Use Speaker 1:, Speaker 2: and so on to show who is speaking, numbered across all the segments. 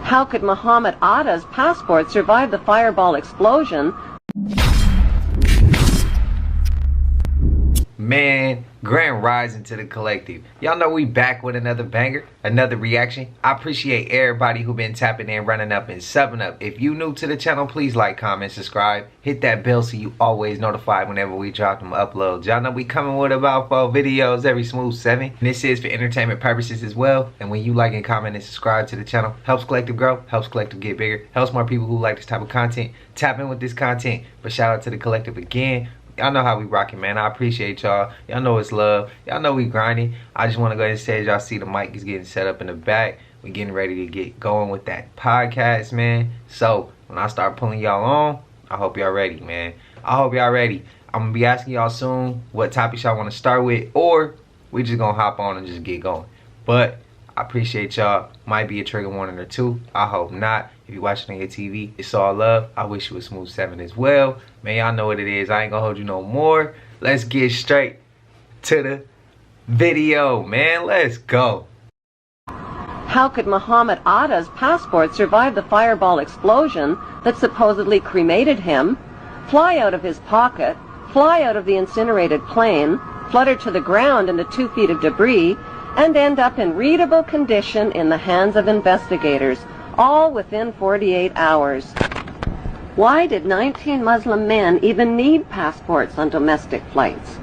Speaker 1: How could Muhammad Atta's passport survive the fireball explosion?
Speaker 2: Man, grand rising to the collective. Y'all know we back with another banger, another reaction. I appreciate everybody who been tapping in, running up, and subbing up. If you new to the channel, please like, comment, subscribe. Hit that bell so you always notified whenever we drop them uploads. Y'all know we coming with about 4 videos every smooth 7. And this is for entertainment purposes as well. And when you like and comment and subscribe to the channel, helps collective grow, helps collective get bigger, helps more people who like this type of content tap in with this content. But shout out to the collective again. Y'all know how we rocking, man. I appreciate y'all. Y'all know it's love. Y'all know we grinding. I just want to go ahead and say, as y'all see, the mic is getting set up in the back. We're getting ready to get going with that podcast, man. So when I start pulling y'all on, I hope y'all ready, man. I hope y'all ready. I'm going to be asking y'all soon what topics y'all want to start with, or we just going to hop on and just get going. But I appreciate y'all. Might be a trigger warning or two. I hope not. If you're watching on your TV, it's all love. I wish you a smooth 7 as well. Man, y'all know what it is. I ain't gonna hold you no more. Let's get straight to the video, man. Let's go.
Speaker 1: How could Muhammad Atta's passport survive the fireball explosion that supposedly cremated him, fly out of his pocket, fly out of the incinerated plane, flutter to the ground into 2 feet of debris, and end up in readable condition in the hands of investigators, all within 48 hours? Why did 19 Muslim men even need passports on domestic flights?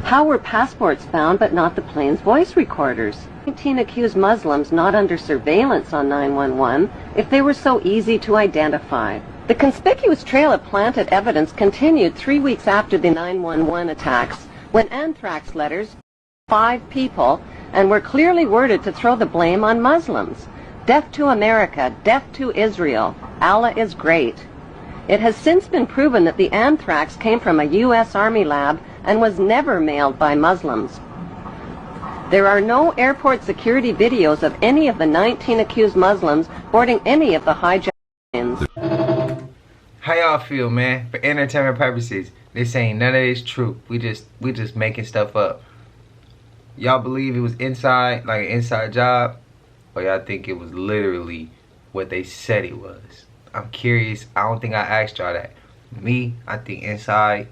Speaker 1: How were passports found but not the plane's voice recorders? 19 accused Muslims not under surveillance on 911 if they were so easy to identify. The conspicuous trail of planted evidence continued 3 weeks after the 911 attacks, when anthrax letters 5 people and were clearly worded to throw the blame on Muslims. Death to America, death to Israel, Allah is great. It has since been proven that the anthrax came from a U.S. Army lab and was never mailed by Muslims. There are no airport security videos of any of the 19 accused Muslims boarding any of the hijacked planes.
Speaker 2: How y'all feel, man? For entertainment purposes, this ain't none of this true. We just making stuff up. Y'all believe it was inside, like an inside job? Or y'all think it was literally what they said it was? I'm curious. I don't think I asked y'all that. Me, I think inside.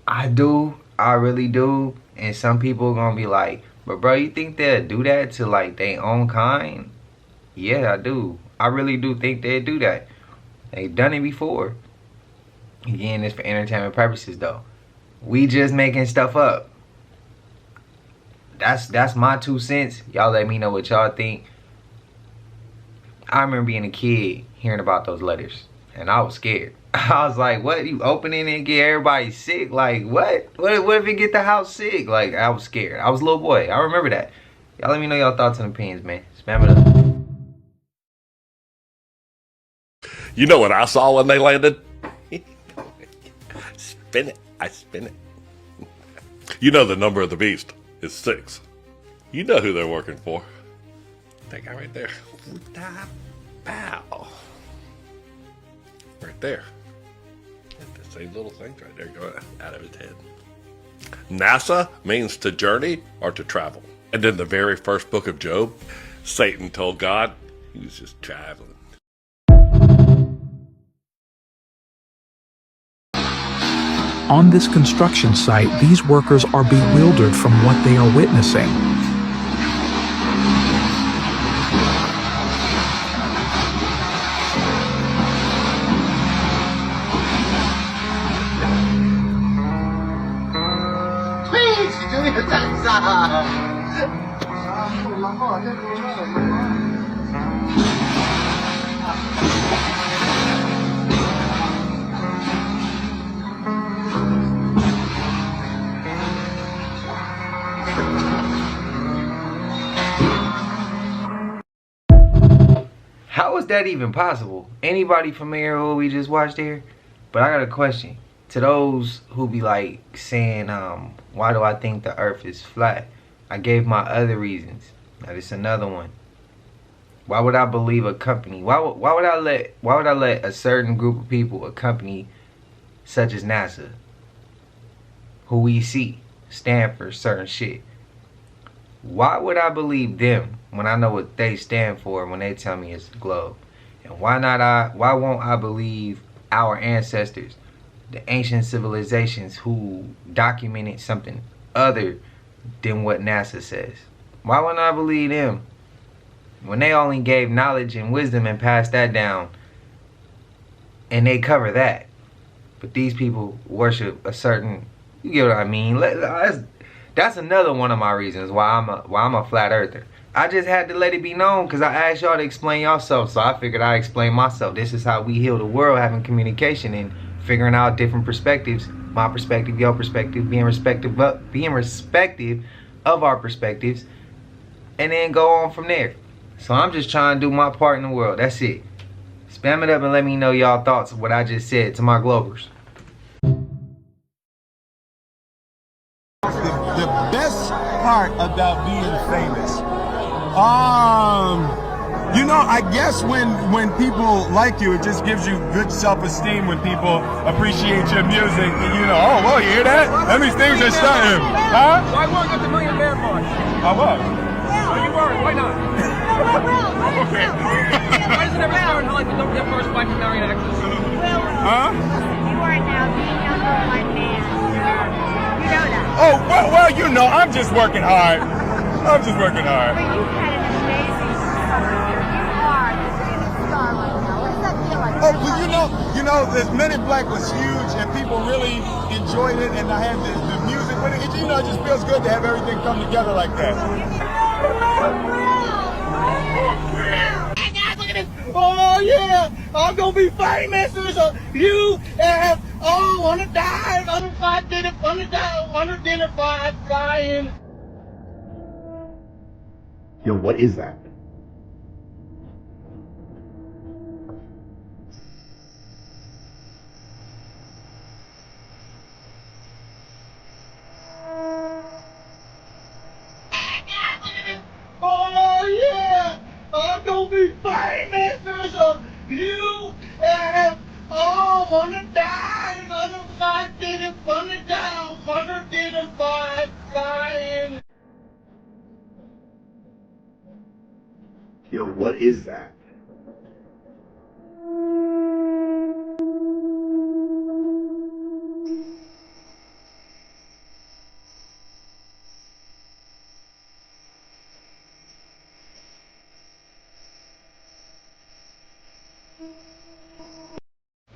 Speaker 2: I do. I really do. And some people are gonna be like, but bro, you think they'll do that to like their own kind? Yeah, I do. I really do think they'll do that. They've done it before. Again, it's for entertainment purposes though. We just making stuff up. That's my 2 cents. Y'all let me know what y'all think. I remember being a kid hearing about those letters, and I was scared. I was like, what, you opening it and get everybody sick? Like, what if it get the house sick? Like, I was scared. I was a little boy. I remember that. Y'all let me know y'all thoughts and opinions, man. Spam it up.
Speaker 3: You know what I saw when they landed? Spin it. I spin it. You know the number of the beast is 6. You know who they're working for. That guy right there. Bow. Right there. The same little things right there going out of his head. NASA means to journey or to travel. And in the very first book of Job, Satan told God he was just traveling.
Speaker 4: On this construction site, these workers are bewildered from what they are witnessing.
Speaker 2: How is that even possible? Anybody familiar with what we just watched here? But I got a question. To those who be like saying, why do I think the earth is flat? I gave my other reasons. Now this is another one. Why would I believe a company? Why would I let a certain group of people, a company such as NASA, who we see stand for certain shit? Why would I believe them when I know what they stand for when they tell me it's the globe? And why won't I believe our ancestors, the ancient civilizations who documented something other than what NASA says? Why wouldn't I believe them when they only gave knowledge and wisdom and passed that down, and they cover that? But these people worship a certain, you get what I mean? That's another one of my reasons why I'm a flat earther. I just had to let it be known because I asked y'all to explain yourself, so I figured I'd explain myself. This is how we heal the world, having communication and figuring out different perspectives. My perspective, your perspective, being respective of our perspectives, and then go on from there. So I'm just trying to do my part in the world. That's it. Spam it up and let me know y'all thoughts of what I just said to my Globers.
Speaker 5: The best part about being famous, you know, I guess when people like you, it just gives you good self-esteem when people appreciate your music. And you know, oh, well, you hear that? That means things are starting. Huh?
Speaker 6: Why weren't at the Million Man March?
Speaker 5: I was.
Speaker 6: Oh, you weren't. Why not?
Speaker 5: Okay.
Speaker 6: Why does it ever start in Hollywood? Don't get first black and married actress.
Speaker 5: Huh?
Speaker 7: You are now the number one man. You know that.
Speaker 5: Oh, well, you know, I'm just working hard. I'm just working hard.
Speaker 7: But you've had an amazing summer here. You are the biggest star right now. What does that feel like?
Speaker 5: Oh, well, you know, the Men in Black was huge, and people really enjoyed it, and I had the music with it. You know, it just feels good to have everything come together like that. Oh yeah, I'm gonna be famous. So you have wanna die, wanna fight, wanna die, wanna dinner fight, dying.
Speaker 8: Yo, what is that?
Speaker 5: Oh yeah, I'm gonna be famous. So you have wanna die, wanna fight, wanna die, wanna dinner fight, dying.
Speaker 8: Yo, what is that?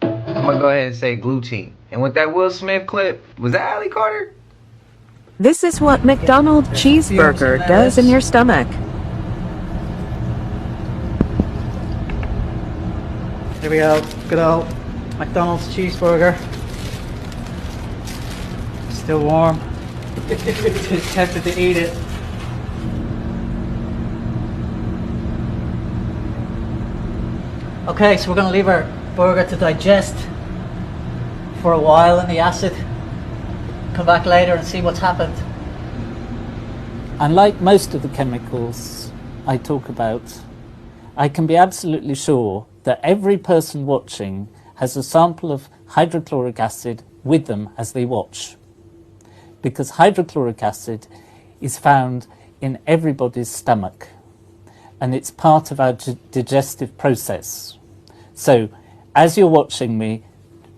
Speaker 2: I'm gonna go ahead and say glue team. And with that Will Smith clip, was that Allie Carter?
Speaker 9: This is what McDonald's cheeseburger does in your stomach.
Speaker 10: Here we go. Good old McDonald's cheeseburger. Still warm. Just tempted to eat it. Okay, so we're going to leave our burger to digest for a while in the acid. Come back later and see what's happened.
Speaker 11: And like most of the chemicals I talk about, I can be absolutely sure that every person watching has a sample of hydrochloric acid with them as they watch. Because hydrochloric acid is found in everybody's stomach, and it's part of our digestive process. So, as you're watching me,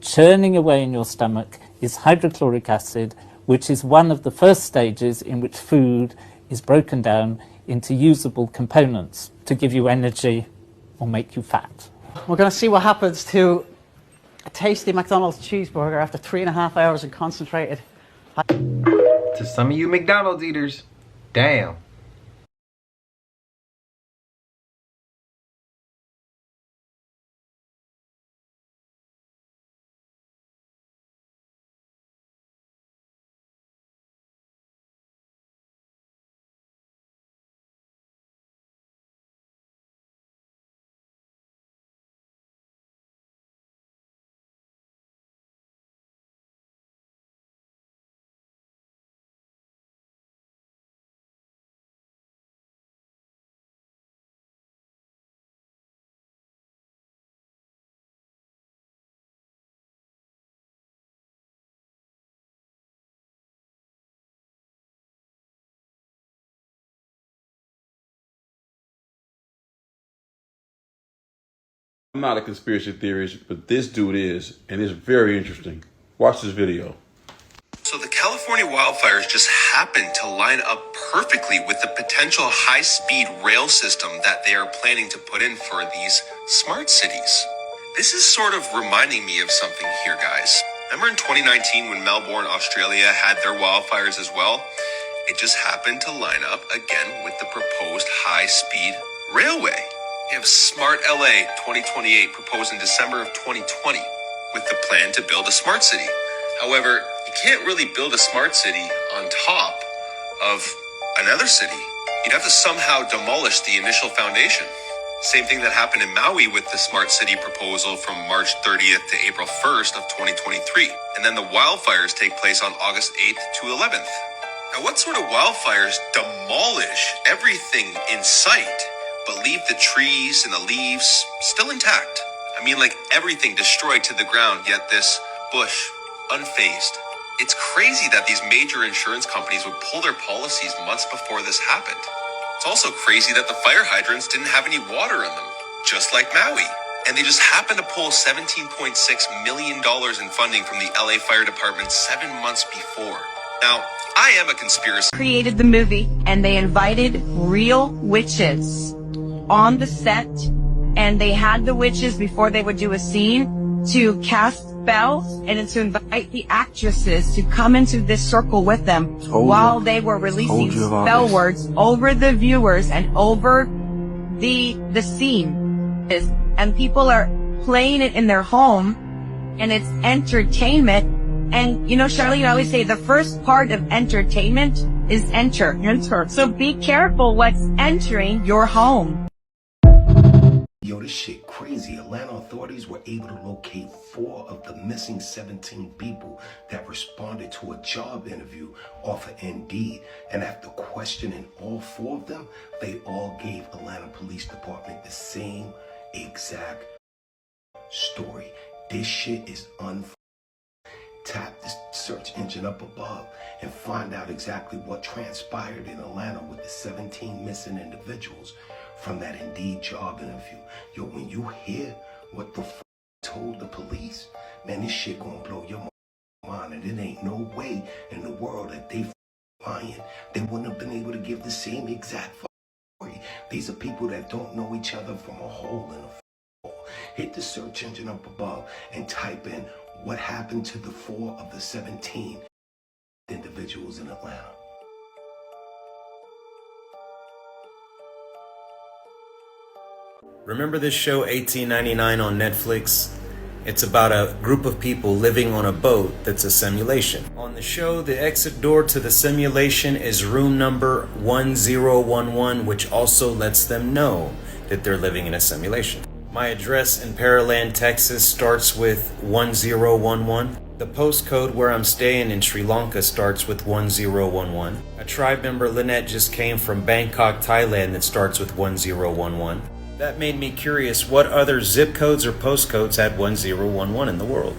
Speaker 11: churning away in your stomach is hydrochloric acid, which is one of the first stages in which food is broken down into usable components to give you energy or make you fat.
Speaker 10: We're going to see what happens to a tasty McDonald's cheeseburger after 3.5 hours in concentrated.
Speaker 2: To some of you McDonald's eaters, damn.
Speaker 12: I'm not a conspiracy theorist, but this dude is, and it's very interesting. Watch this video.
Speaker 13: So the California wildfires just happened to line up perfectly with the potential high-speed rail system that they are planning to put in for these smart cities. This is sort of reminding me of something here, guys. Remember in 2019 when Melbourne, Australia had their wildfires as well? It just happened to line up again with the proposed high-speed railway. You have Smart LA 2028 proposed in December of 2020 with the plan to build a smart city. However, you can't really build a smart city on top of another city. You'd have to somehow demolish the initial foundation. Same thing that happened in Maui with the smart city proposal from March 30th to April 1st of 2023. And then the wildfires take place on August 8th to 11th. Now, what sort of wildfires demolish everything in sight, but leave the trees and the leaves still intact? I mean, like everything destroyed to the ground, yet this bush unfazed. It's crazy that these major insurance companies would pull their policies months before this happened. It's also crazy that the fire hydrants didn't have any water in them, just like Maui. And they just happened to pull $17.6 million in funding from the LA Fire Department 7 months before. Now, I am a conspiracy.
Speaker 14: Created the movie, and they invited real witches on the set, and they had the witches before they would do a scene to cast spells and to invite the actresses to come into this circle with them while they were releasing spell words over the viewers and over the scene. And people are playing it in their home, and it's entertainment. And you know, Charlie, you always say the first part of entertainment is enter. So be careful what's entering your home.
Speaker 15: Yo, this shit crazy. Atlanta authorities were able to locate 4 of the missing 17 people that responded to a job interview off of Indeed. And after questioning all 4 of them, they all gave Atlanta Police Department the same exact story. This shit is Tap the search engine up above and find out exactly what transpired in Atlanta with the 17 missing individuals from that Indeed job interview. Yo, when you hear what the told the police, man, this shit gonna blow your mind. And it ain't no way in the world that they lying. They wouldn't have been able to give the same exact story. These are people that don't know each other from a hole in a hole. Hit the search engine up above and type in what happened to the 4 of the 17 individuals in Atlanta.
Speaker 16: Remember this show 1899 on Netflix? It's about a group of people living on a boat that's a simulation. On the show, the exit door to the simulation is room number 1011, which also lets them know that they're living in a simulation. My address in Pearland, Texas starts with 1011. The postcode where I'm staying in Sri Lanka starts with 1011. A tribe member, Lynette, just came from Bangkok, Thailand that starts with 1011. That made me curious what other zip codes or postcodes had 1011 in the world.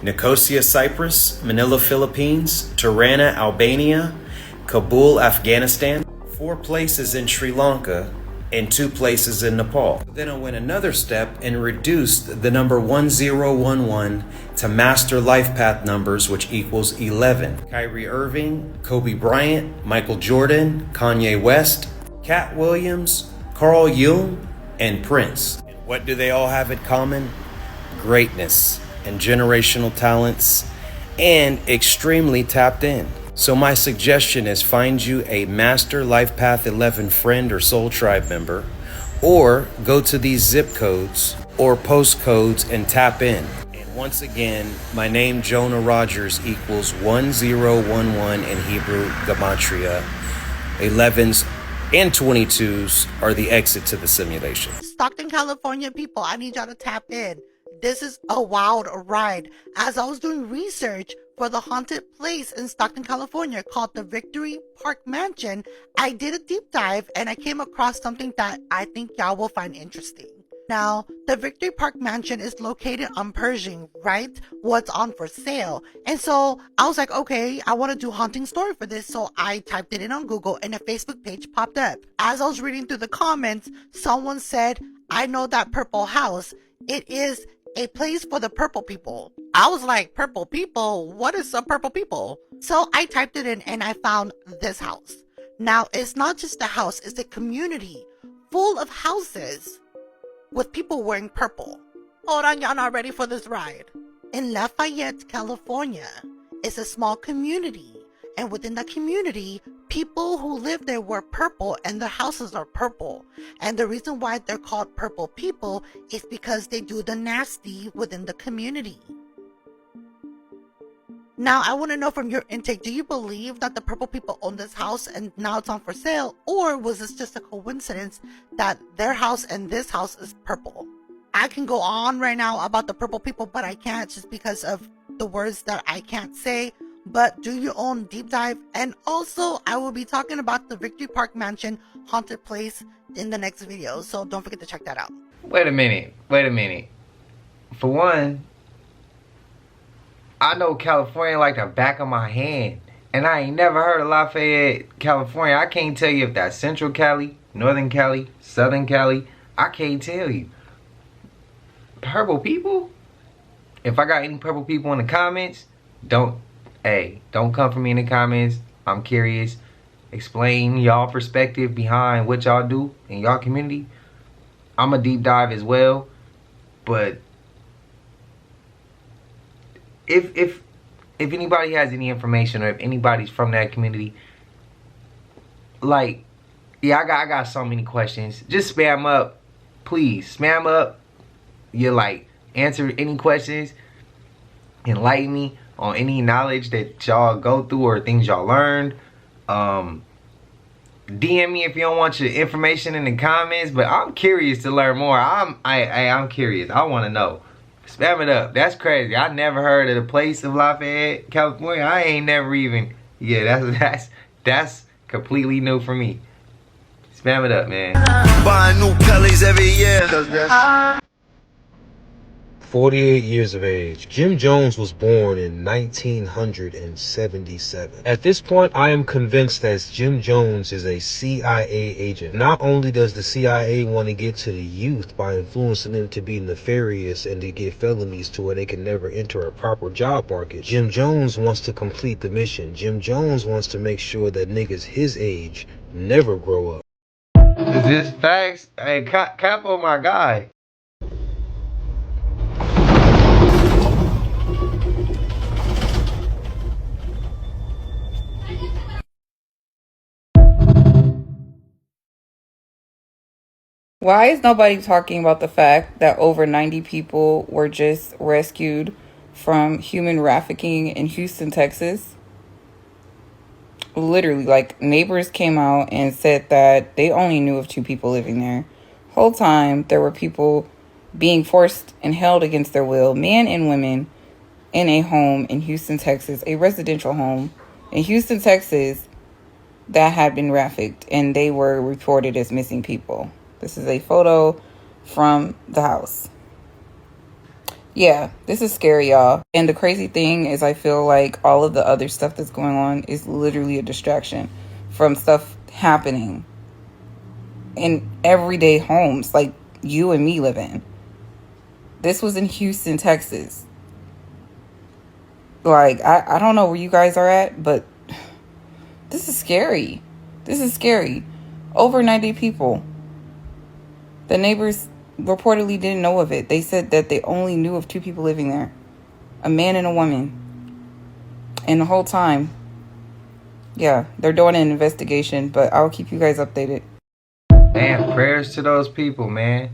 Speaker 16: Nicosia, Cyprus, Manila, Philippines, Tirana, Albania, Kabul, Afghanistan, 4 places in Sri Lanka, and 2 places in Nepal. Then I went another step and reduced the number 1011 to master life path numbers, which equals 11. Kyrie Irving, Kobe Bryant, Michael Jordan, Kanye West, Cat Williams, Carl Jung, and Prince. And what do they all have in common? Greatness and generational talents, and extremely tapped in. So my suggestion is find you a Master Life Path 11 friend or soul tribe member, or go to these zip codes or postcodes and tap in. And once again, my name Jonah Rogers equals 1011 in Hebrew Gematria. 11s and 22s are the exit to the simulation.
Speaker 17: Stockton, California people, I need y'all to tap in. This is a wild ride. As I was doing research for the haunted place in Stockton, California called the Victory Park Mansion, I did a deep dive and I came across something that I think y'all will find interesting. Now, the Victory Park Mansion is located on Pershing, right? What's on for sale. And so I was like, okay, I want to do haunting story for this. So I typed it in on Google and a Facebook page popped up. As I was reading through the comments, someone said, I know that purple house. it is a place for the purple people. I was like, purple people? What is some purple people? So I typed it in and I found this house. Now, it's not just a house, it's a community full of houses with people wearing purple. Hold on, y'all not ready for this ride. In Lafayette, California, it's a small community. And within the community, people who live there wear purple and their houses are purple. And the reason why they're called purple people is because they do the nasty within the community. Now, I want to know from your intake, do you believe that the purple people own this house and now it's on for sale? Or was this just a coincidence that their house and this house is purple? I can go on right now about the purple people, but I can't just because of the words that I can't say. But do your own deep dive. And also, I will be talking about the Victory Park Mansion haunted place in the next video. So don't forget to check that out.
Speaker 2: Wait a minute. For one, I know California like the back of my hand. And I ain't never heard of Lafayette, California. I can't tell you if that's Central Cali, Northern Cali, Southern Cali. I can't tell you. Purple people? If I got any purple people in the comments, don't come for me in the comments. I'm curious. Explain y'all perspective behind what y'all do in y'all community. I'm a deep dive as well. But if anybody has any information or if anybody's from that community, like, yeah, I got so many questions. Just spam up. Please, spam up. You like answer any questions. Enlighten me on any knowledge that y'all go through or things y'all learned. DM me if you don't want your information in the comments, but I'm curious to learn more. I'm curious. I want to know. Spam it up. That's crazy. I never heard of the place of Lafayette, California. I ain't never even. Yeah, that's completely new for me. Spam it up, man.
Speaker 18: Buying new Kellys every year.
Speaker 19: 48 years of age. Jim Jones was born in 1977. At this point, I am convinced that Jim Jones is a CIA agent. Not only does the CIA want to get to the youth by influencing them to be nefarious and to get felonies to where they can never enter a proper job market, Jim Jones wants to complete the mission. Jim Jones wants to make sure that niggas his age never grow up.
Speaker 2: Is this facts? Hey, Capo, my guy.
Speaker 20: Why is nobody talking about the fact that over 90 people were just rescued from human trafficking in Houston, Texas? Literally, like, neighbors came out and said that they only knew of 2 people living there. Whole time, there were people being forced and held against their will, men and women, in a home in Houston, Texas, a residential home in Houston, Texas, that had been trafficked, and they were reported as missing people. This is a photo from the house. Yeah, this is scary, y'all. And the crazy thing is I feel like all of the other stuff that's going on is literally a distraction from stuff happening in everyday homes like you and me live in. This was in Houston, Texas. Like, I don't know where you guys are at, but this is scary. This is scary. Over 90 people. The neighbors reportedly didn't know of it. They said that they only knew of 2 people living there. A man and a woman. And the whole time, yeah, they're doing an investigation, but I'll keep you guys updated.
Speaker 2: Man, prayers to those people, man.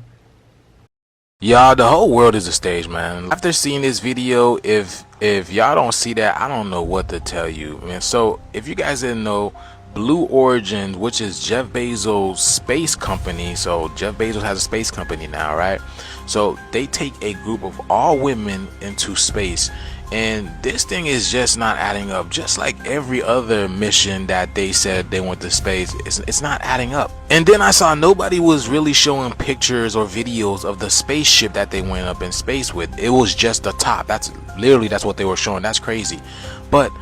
Speaker 21: Y'all, the whole world is a stage, man. After seeing this video, if y'all don't see that, I don't know what to tell you, man. So, if you guys didn't know, Blue Origin, which is Jeff Bezos' space company, so Jeff Bezos has a space company now, right? So they take a group of all women into space, and this thing is just not adding up. Just like every other mission that they said they went to space, it's not adding up. And then I saw nobody was really showing pictures or videos of the spaceship that they went up in space with. It was just the top. That's what they were showing. That's crazy. But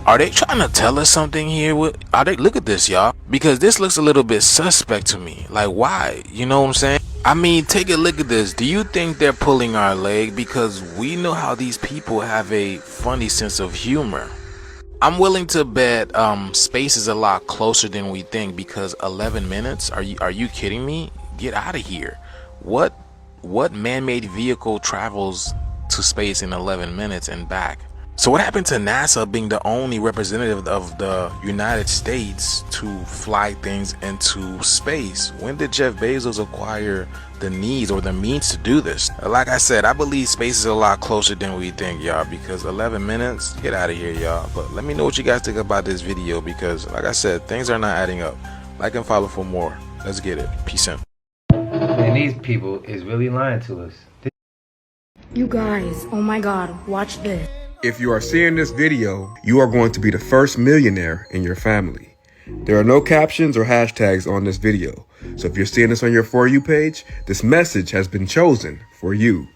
Speaker 21: Are they trying to tell us something here? Look at this, y'all. Because this looks a little bit suspect to me. Like, why? You know what I'm saying? I mean, take a look at this. Do you think they're pulling our leg? Because we know how these people have a funny sense of humor. I'm willing to bet space is a lot closer than we think, because 11 minutes? Are you kidding me? Get out of here. What man-made vehicle travels to space in 11 minutes and back? So what happened to NASA being the only representative of the United States to fly things into space? When did Jeff Bezos acquire the needs or the means to do this? Like I said, I believe space is a lot closer than we think, y'all, because 11 minutes, get out of here, y'all. But let me know what you guys think about this video, because like I said, things are not adding up. Like and follow for more. Let's get it. Peace out.
Speaker 2: Man, these people is really lying to us.
Speaker 1: You guys, oh my God, watch this.
Speaker 5: If you are seeing this video, you are going to be the first millionaire in your family. There are no captions or hashtags on this video. So if you're seeing this on your For You page, this message has been chosen for you.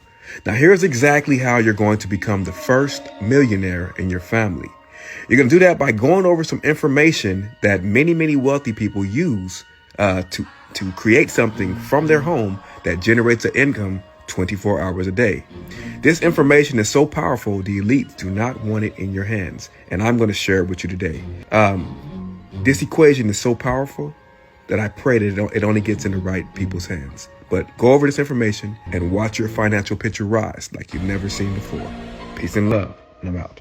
Speaker 5: Now here's exactly how you're going to become the first millionaire in your family. You're going to do that by going over some information that many wealthy people use to create something from their home that generates an income 24 hours a day. This information is so powerful, the elites do not want it in your hands, and I'm going to share it with you today. This equation is so powerful that I pray that it only gets in the right people's hands. But go over this information and watch your financial picture rise like you've never seen before. Peace and love, and I'm out.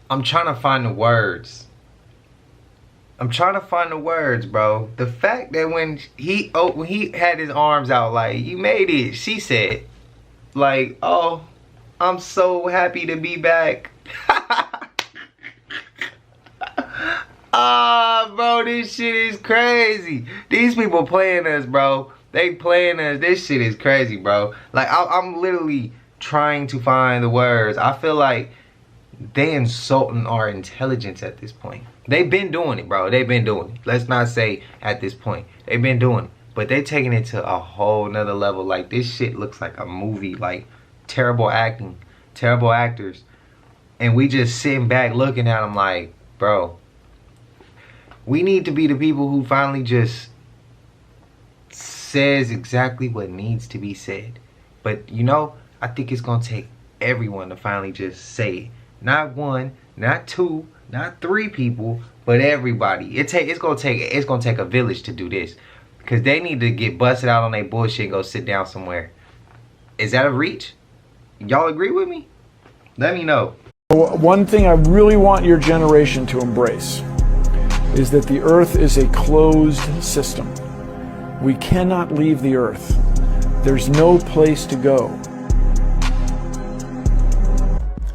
Speaker 2: I'm trying to find the words. Bro. The fact that when he had his arms out, like, you made it, she said, like, oh, I'm so happy to be back. Bro, this shit is crazy. These people playing us, bro. They playing us. This shit is crazy, bro. Like, I'm literally trying to find the words. I feel like they insulting our intelligence at this point. They've been doing it, bro. They've been doing it. Let's not say at this point. They've been doing it. But they're taking it to a whole nother level. Like, this shit looks like a movie. Like, terrible acting. Terrible actors. And we just sitting back looking at them like, bro, we need to be the people who finally just says exactly what needs to be said. But, you know, I think it's going to take everyone to finally just say it. Not one, not two, not three people, but everybody. It's gonna take a village to do this, because they need to get busted out on their bullshit and go sit down somewhere. Is that a reach? Y'all agree with me? Let me know.
Speaker 22: One thing I really want your generation to embrace is that the Earth is a closed system. We cannot leave the Earth. There's no place to go.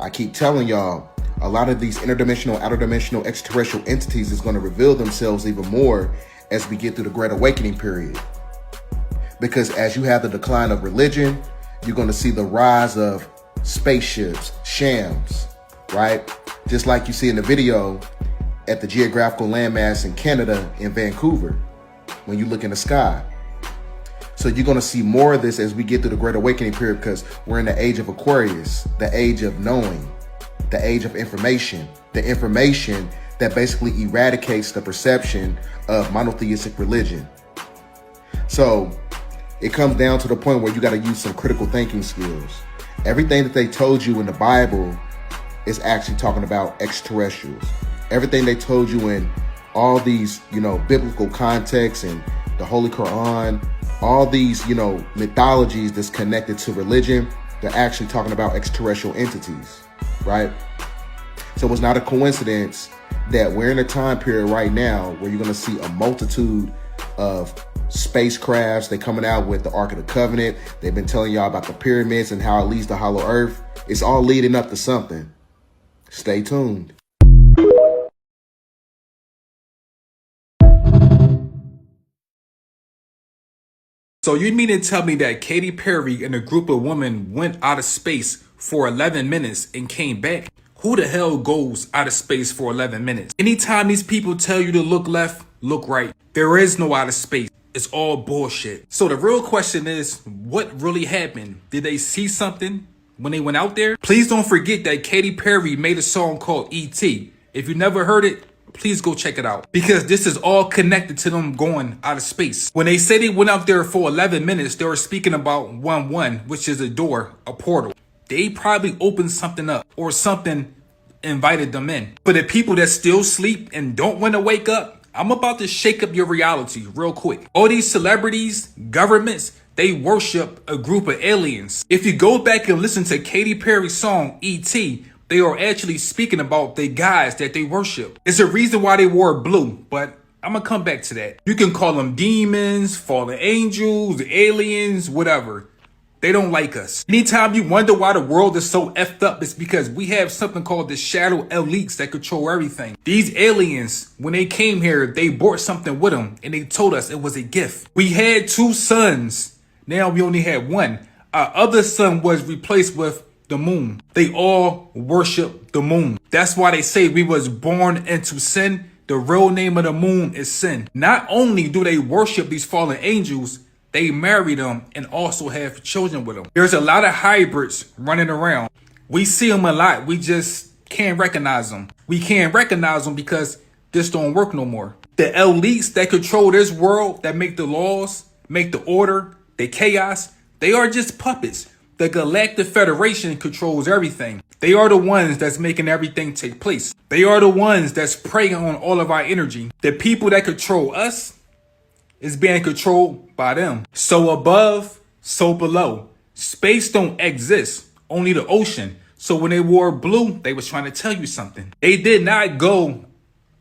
Speaker 23: I keep telling y'all, a lot of these interdimensional, outer-dimensional, extraterrestrial entities is going to reveal themselves even more as we get through the Great Awakening period. Because as you have the decline of religion, you're going to see the rise of spaceships, shams, right? Just like you see in the video at the geographical landmass in Canada, in Vancouver, when you look in the sky. So you're going to see more of this as we get through the Great Awakening period, because we're in the age of Aquarius, the age of knowing, the age of information, the information that basically eradicates the perception of monotheistic religion. So it comes down to the point where you got to use some critical thinking skills. Everything that they told you in the Bible is actually talking about extraterrestrials. Everything they told you in all these, biblical contexts and the Holy Quran, all these, you know, mythologies that's connected to religion, they're actually talking about extraterrestrial entities, right? So it's not a coincidence that we're in a time period right now where you're going to see a multitude of spacecrafts. They're coming out with the Ark of the Covenant. They've been telling y'all about the pyramids and how it leads to hollow earth. It's all leading up to something. Stay tuned.
Speaker 3: So you mean to tell me that Katy Perry and a group of women went out of space for 11 minutes and came back? Who the hell goes out of space for 11 minutes? Anytime these people tell you to look left, look right. There is no outer space. It's all bullshit. So the real question is, what really happened? Did they see something when they went out there? Please don't forget that Katy Perry made a song called E.T. If you never heard it, please go check it out, because this is all connected to them going out of space. When they say they went out there for 11 minutes, they were speaking about 1-1, which is a door, a portal. They probably opened something up or something invited them in. For the people that still sleep and don't want to wake up, I'm about to shake up your reality real quick. All these celebrities, governments, they worship a group of aliens. If you go back and listen to Katy Perry's song, E.T., they are actually speaking about the guys that they worship. It's a reason why they wore blue, but I'm gonna come back to that. You can call them demons, fallen angels, aliens, whatever. They don't like us. Anytime you wonder why the world is so effed up, it's because we have something called the shadow elites that control everything. These aliens, when they came here, they brought something with them and they told us it was a gift. We had 2 sons. Now we only had 1. Our other son was replaced with the moon. They all worship the moon. That's why they say we was born into sin. The real name of the moon is sin. Not only do they worship these fallen angels, they marry them and also have children with them. There's a lot of hybrids running around. We see them a lot. We just can't recognize them. We can't recognize them because this don't work no more. The elites that control this world, that make the laws, make the order, the chaos, they are just puppets. The Galactic Federation controls everything. They are the ones that's making everything take place. They are the ones that's preying on all of our energy. The people that control us is being controlled by them. So above, so below. Space don't exist, only the ocean. So when they wore blue, they was trying to tell you something. They did not go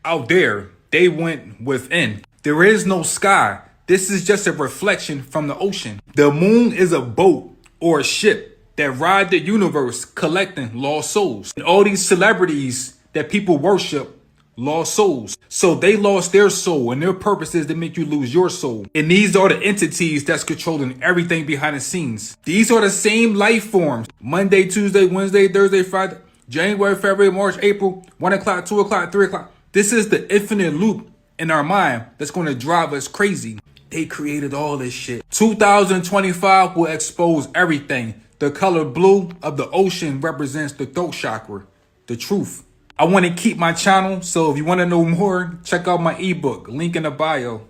Speaker 3: out there. They went within. There is no sky. This is just a reflection from the ocean. The moon is a boat or a ship that ride the universe collecting lost souls. And all these celebrities that people worship, lost souls. So they lost their soul, and their purpose is to make you lose your soul. And these are the entities that's controlling everything behind the scenes. These are the same life forms. Monday, Tuesday, Wednesday, Thursday, Friday, January, February, March, April, 1 o'clock, 2 o'clock, 3 o'clock. This is the infinite loop in our mind that's going to drive us crazy. They created all this shit. 2025 will expose everything. The color blue of the ocean represents the throat chakra, the truth. I want to keep my channel, so if you want to know more, check out my ebook, link in the bio.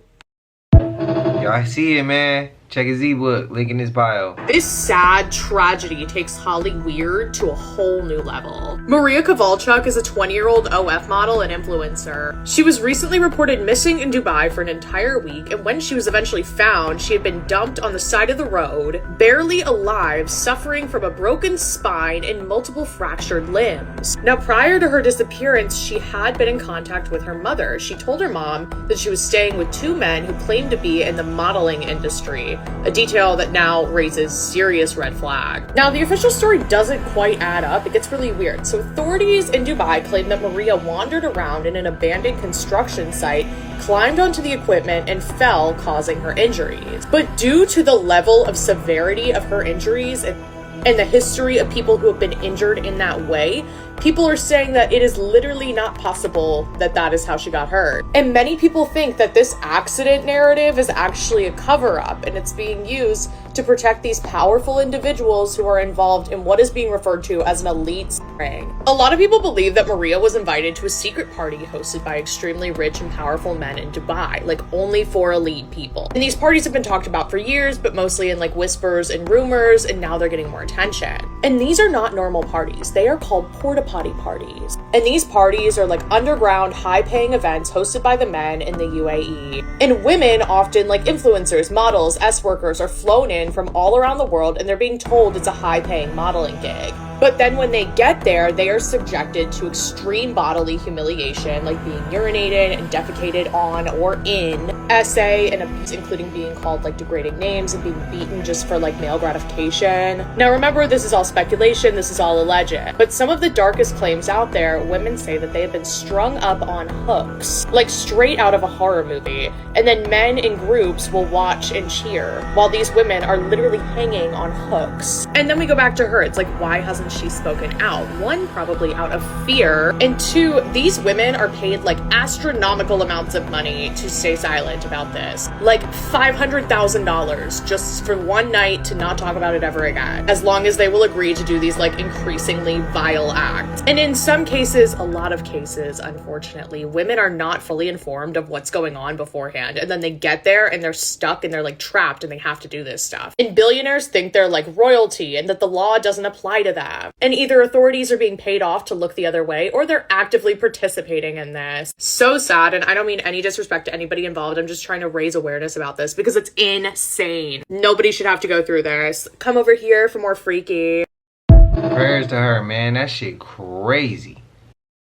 Speaker 2: Y'all see it, man. Check his ebook, link in his bio.
Speaker 4: This sad tragedy takes Holly Weird to a whole new level. Maria Kowalchuk is a 20-year-old OF model and influencer. She was recently reported missing in Dubai for an entire week, and when she was eventually found, she had been dumped on the side of the road, barely alive, suffering from a broken spine and multiple fractured limbs. Now, prior to her disappearance, she had been in contact with her mother. She told her mom that she was staying with 2 men who claimed to be in the modeling industry, a detail that now raises serious red flag. Now, the official story doesn't quite add up. It gets really weird. So authorities in Dubai claim that Maria wandered around in an abandoned construction site, climbed onto the equipment, and fell, causing her injuries. But due to the level of severity of her injuries and the history of people who have been injured in that way, people are saying that it is literally not possible that that is how she got hurt. And many people think that this accident narrative is actually a cover-up, and it's being used to protect these powerful individuals who are involved in what is being referred to as an elite ring. A lot of people believe that Maria was invited to a secret party hosted by extremely rich and powerful men in Dubai, like only for elite people. And these parties have been talked about for years, but mostly in like whispers and rumors, and now they're getting more attention. And these are not normal parties. They are called porta potty parties. And these parties are like underground, high-paying events hosted by the men in the UAE. And women, often like influencers, models, S-workers, are flown in from all around the world, and they're being told it's a high-paying modeling gig. But then when they get there, they are subjected to extreme bodily humiliation, like being urinated and defecated on or in, essay and abuse, including being called like degrading names and being beaten just for like male gratification. Now remember, this is all speculation, this is all alleged, but some of the darkest claims out there, women say that they have been strung up on hooks, like straight out of a horror movie, and then men in groups will watch and cheer, while these women are literally hanging on hooks. And then we go back to her, it's like, why hasn't she spoken out? One, probably out of fear, and two, these women are paid like astronomical amounts of money to stay silent about this, like $500,000 just for one night to not talk about it ever again, as long as they will agree to do these like increasingly vile acts. And in some cases, a lot of cases, unfortunately, women are not fully informed of what's going on beforehand, and then they get there and they're stuck and they're like trapped and they have to do this stuff. And billionaires think they're like royalty and that the law doesn't apply to them. And either authorities are being paid off to look the other way, or they're actively participating in this. So sad, and I don't mean any disrespect to anybody involved. I'm just trying to raise awareness about this because it's insane. Nobody should have to go through this. Come over here for more freaky.
Speaker 2: Prayers to her, man. That shit crazy.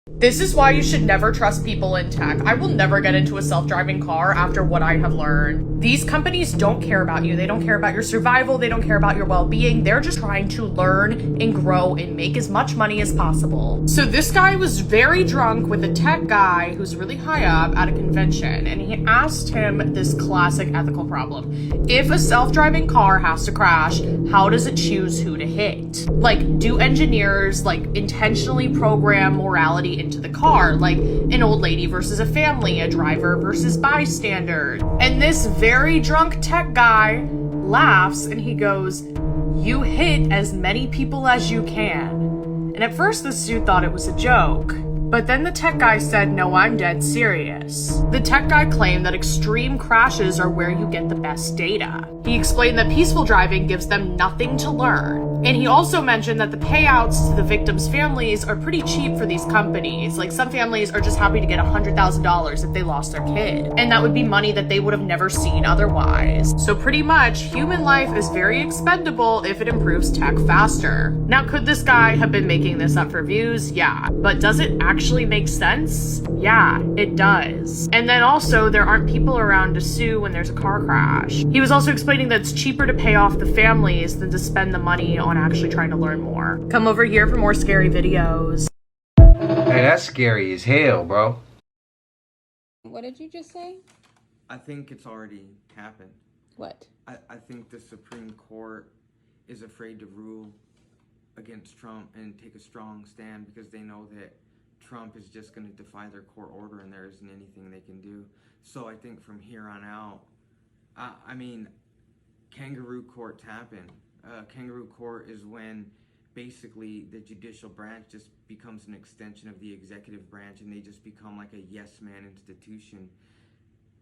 Speaker 4: This is why you should never trust people in tech. I will never get into a self-driving car after what I have learned. These companies don't care about you. They don't care about your survival. They don't care about your well-being. They're just trying to learn and grow and make as much money as possible. So this guy was very drunk with a tech guy who's really high up at a convention, and he asked him this classic ethical problem. If a self-driving car has to crash, how does it choose who to hit? Like, do engineers like intentionally program morality into the car, like an old lady versus a family, a driver versus bystander? And this very drunk tech guy laughs and he goes, "You hit as many people as you can." And at first this dude thought it was a joke, but then the tech guy said, "No, I'm dead serious." The tech guy claimed that extreme crashes are where you get the best data. He explained that peaceful driving gives them nothing to learn. And he also mentioned that the payouts to the victims' families are pretty cheap for these companies. Like, some families are just happy to get $100,000 if they lost their kid. And that would be money that they would have never seen otherwise. So pretty much, human life is very expendable if it improves tech faster. Now, could this guy have been making this up for views? Yeah. But does it actually make sense? Yeah, it does. And then also, there aren't people around to sue when there's a car crash. He was also explaining that it's cheaper to pay off the families than to spend the money on actually trying to learn more. Come over here for more scary videos.
Speaker 2: Hey, that's scary as hell, bro.
Speaker 6: What did you just say?
Speaker 7: I think it's already happened.
Speaker 6: What?
Speaker 7: I think the Supreme Court is afraid to rule against Trump and take a strong stand because they know that Trump is just going to defy their court order and there isn't anything they can do. So I think from here on out, I mean, kangaroo courts happen. Kangaroo court is when basically the judicial branch just becomes an extension of the executive branch and they just become like a yes man institution.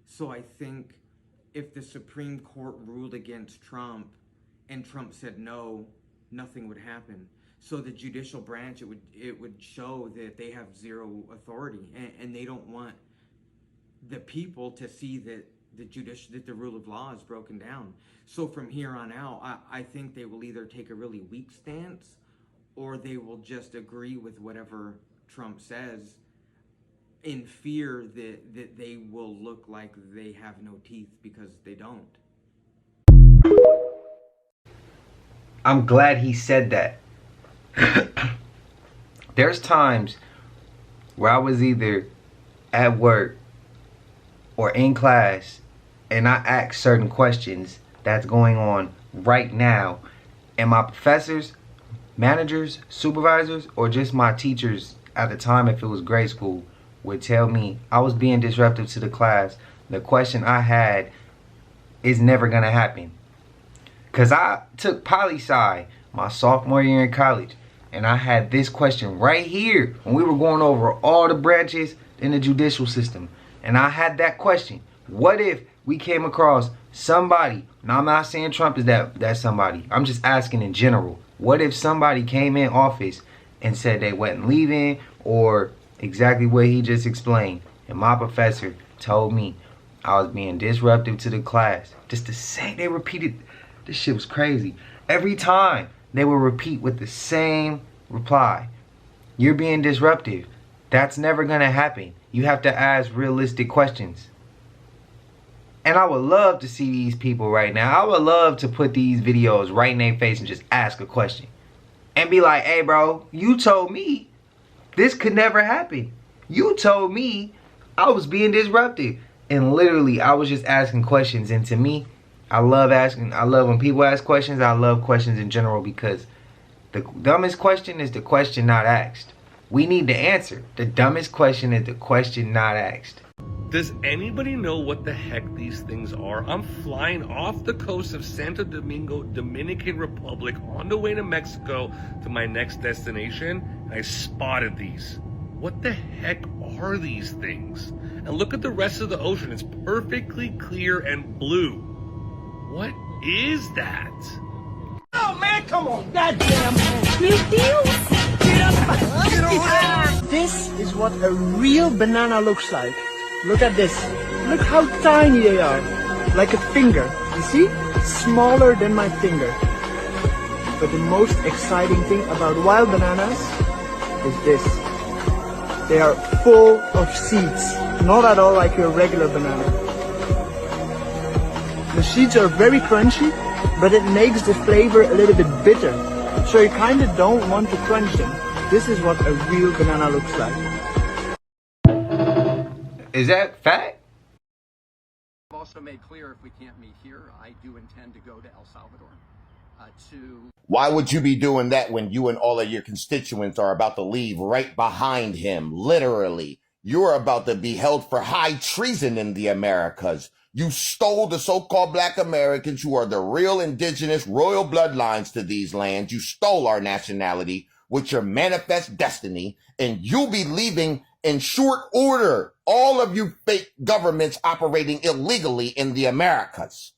Speaker 7: So I think if the Supreme Court ruled against Trump and Trump said no, nothing would happen. So the judicial branch, it would show that they have zero authority and they don't want the people to see that the rule of law is broken down. So from here on out, I think they will either take a really weak stance or they will just agree with whatever Trump says in fear that they will look like they have no teeth because they don't.
Speaker 2: I'm glad he said that. There's times where I was either at work or in class and I ask certain questions that's going on right now, and my professors, managers, supervisors, or just my teachers at the time, if it was grade school, would tell me I was being disruptive to the class. The question I had is never gonna happen. Cause I took poli-sci my sophomore year in college, and I had this question right here when we were going over all the branches in the judicial system. And I had that question. What if we came across somebody, now I'm not saying Trump is that somebody, I'm just asking in general. What if somebody came in office and said they wasn't leaving, or Exactly what he just explained. And my professor told me I was being disruptive to the class. Just the same, they repeated, this shit was crazy. Every time they would repeat with the same reply. You're being disruptive. That's never gonna happen. You have to ask realistic questions. And I would love to see these people right now. I would love to put these videos right in their face and just ask a question. And be like, hey bro, you told me this could never happen. You told me I was being disruptive. And literally, I was just asking questions. And to me, I love when people ask questions. I love questions in general because the dumbest question is the question not asked. We need the answer. The dumbest question is the question not asked.
Speaker 8: Does anybody know what the heck these things are? I'm flying off the coast of Santo Domingo, Dominican Republic, on the way to Mexico to my next destination, and I spotted these. What the heck are these things? And look at the rest of the ocean. It's perfectly clear and blue. What is that?
Speaker 18: Oh man, come on, goddamn! Get up!
Speaker 9: This is what a real banana looks like. Look at this. Look how tiny they are. Like a finger. You see? Smaller than my finger. But the most exciting thing about wild bananas is this. They are full of seeds. Not at all like your regular banana. The seeds are very crunchy, but it makes the flavor a little bit bitter. So you kind of don't want to crunch them. This is what a real banana looks like.
Speaker 2: Is that fact?
Speaker 11: I've also made clear if we can't meet here, I do intend to go to El Salvador
Speaker 24: Why would you be doing that when you and all of your constituents are about to leave right behind him? Literally, you're about to be held for high treason in the Americas. You stole the so-called black Americans who are the real indigenous royal bloodlines to these lands. You stole our nationality with your manifest destiny, and you'll be leaving in short order. All of you fake governments operating illegally in the Americas.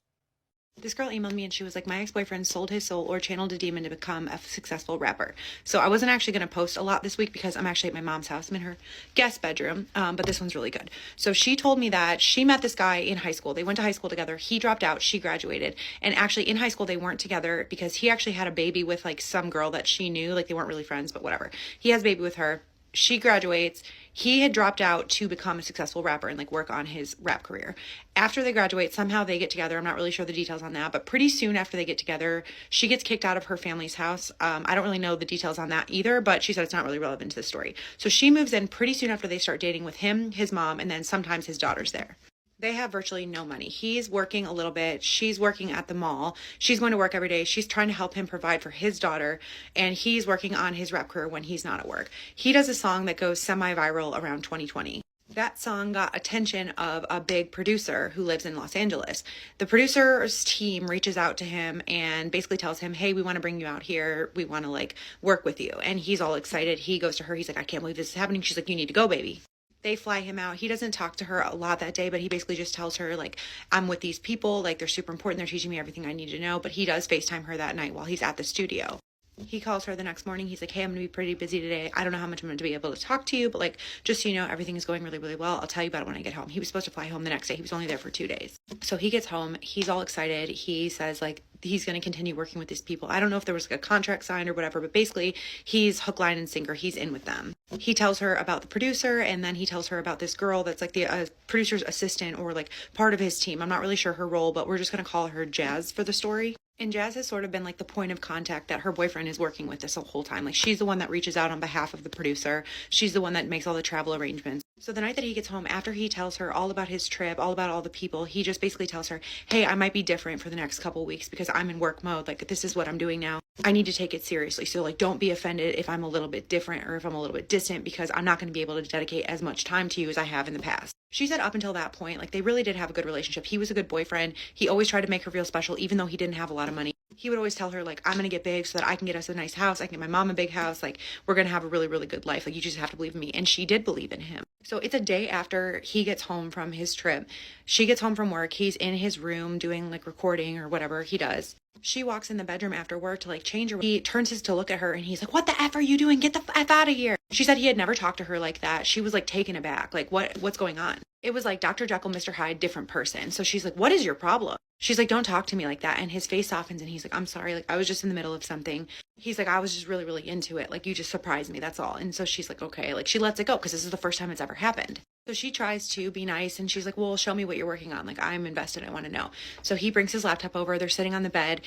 Speaker 25: This girl emailed me and she was like, my ex-boyfriend sold his soul or channeled a demon to become a successful rapper. So I wasn't actually going to post a lot this week because I'm actually at my mom's house. I'm in her guest bedroom, but this one's really good. So she told me that she met this guy in high school. They went to high school together. He dropped out. She graduated. And actually in high school, they weren't together because he actually had a baby with like some girl that she knew. Like they weren't really friends, but whatever. He has a baby with her. She graduates. He had dropped out to become a successful rapper and like work on his rap career. After they graduate, somehow they get together. I'm not really sure the details on that, but pretty soon after they get together, she gets kicked out of her family's house. I don't really know the details on that either, but she said it's not really relevant to the story. So she moves in pretty soon after they start dating with him, his mom, and then sometimes his daughter's there. They have virtually no money. He's working a little bit. She's working at the mall. She's going to work every day. She's trying to help him provide for his daughter. And he's working on his rap career when he's not at work. He does a song that goes semi-viral around 2020. That song got attention of a big producer who lives in Los Angeles. The producer's team reaches out to him and basically tells him, hey, we want to bring you out here. We want to like work with you. And he's all excited. He goes to her. He's like, I can't believe this is happening. She's like, you need to go, baby. They fly him out. He doesn't talk to her a lot that day, but he basically just tells her, like, I'm with these people. Like, they're super important. They're teaching me everything I need to know. But he does FaceTime her that night while he's at the studio. He calls her the next morning. He's like, hey, I'm going to be pretty busy today. I don't know how much I'm going to be able to talk to you, but, like, just so you know, everything is going really, really well. I'll tell you about it when I get home. He was supposed to fly home the next day. He was only there for 2 days. So he gets home. He's all excited. He says, like, he's going to continue working with these people. I don't know if there was like a contract signed or whatever, but basically he's hook, line, and sinker. He's in with them. He tells her about the producer, and then he tells her about this girl that's like the producer's assistant or like part of his team. I'm not really sure her role, but we're just going to call her Jazz for the story. And Jazz has sort of been like the point of contact that her boyfriend is working with this whole time. Like she's the one that reaches out on behalf of the producer. She's the one that makes all the travel arrangements. So the night that he gets home, after he tells her all about his trip, all about all the people, he just basically tells her, hey, I might be different for the next couple weeks because I'm in work mode. Like this is what I'm doing now. I need to take it seriously. So like, don't be offended if I'm a little bit different or if I'm a little bit distant because I'm not going to be able to dedicate as much time to you as I have in the past. She said up until that point, like they really did have a good relationship. He was a good boyfriend. He always tried to make her feel special, even though he didn't have a lot of money. He would always tell her, like, I'm going to get big so that I can get us a nice house. I can get my mom a big house. Like, we're going to have a really, really good life. Like, you just have to believe in me. And she did believe in him. So it's a day after he gets home from his trip. She gets home from work. He's in his room doing, like, recording or whatever he does. She walks in the bedroom after work to, like, change her. He turns his to look at her, and he's like, what the F are you doing? Get the F out of here. She said he had never talked to her like that. She was like taken aback. Like, what's going on? It was like Dr. Jekyll, Mr. Hyde, different person. So she's like, what is your problem? She's like, don't talk to me like that. And his face softens and he's like, I'm sorry. Like, I was just in the middle of something. He's like, I was just really, really into it. Like, you just surprised me. That's all. And so she's like, okay. Like, she lets it go because this is the first time it's ever happened. So she tries to be nice and she's like, well, show me what you're working on. Like, I'm invested. I want to know. So he brings his laptop over. They're sitting on the bed.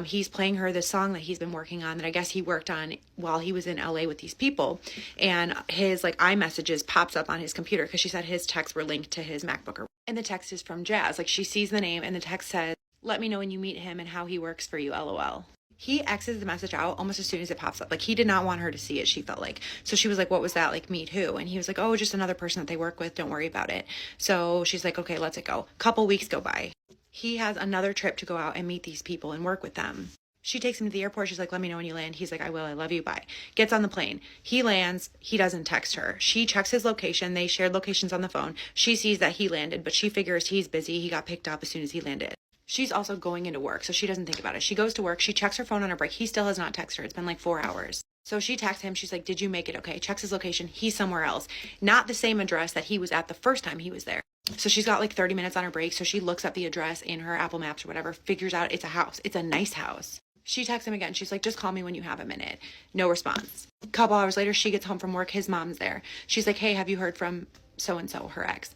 Speaker 25: He's playing her this song that he's been working on that I guess he worked on while he was in LA with these people. And his like iMessages pops up on his computer because she said his texts were linked to his MacBook. And the text is from Jazz. Like, she sees the name and the text says, let me know when you meet him and how he works for you, LOL. He X's the message out almost as soon as it pops up. Like, he did not want her to see it, she felt like. So she was like, what was that? Like, meet who? And he was like, oh, just another person that they work with. Don't worry about it. So she's like, okay, let's it go. Couple weeks go by. He has another trip to go out and meet these people and work with them. She takes him to the airport. She's like, let me know when you land. He's like, I will. I love you. Bye. Gets on the plane. He lands. He doesn't text her. She checks his location. They shared locations on the phone. She sees that he landed, but she figures he's busy. He got picked up as soon as he landed. She's also going into work, so she doesn't think about it. She goes to work. She checks her phone on her break. He still has not texted her. It's been like 4 hours. So she texts him. She's like, did you make it okay? Checks his location. He's somewhere else. Not the same address that he was at the first time he was there. So she's got like 30 minutes on her break. So she looks up the address in her Apple Maps or whatever, figures out it's a house. It's a nice house. She texts him again. She's like, just call me when you have a minute. No response. A couple hours later, she gets home from work. His mom's there. She's like, hey, have you heard from so-and-so, her ex?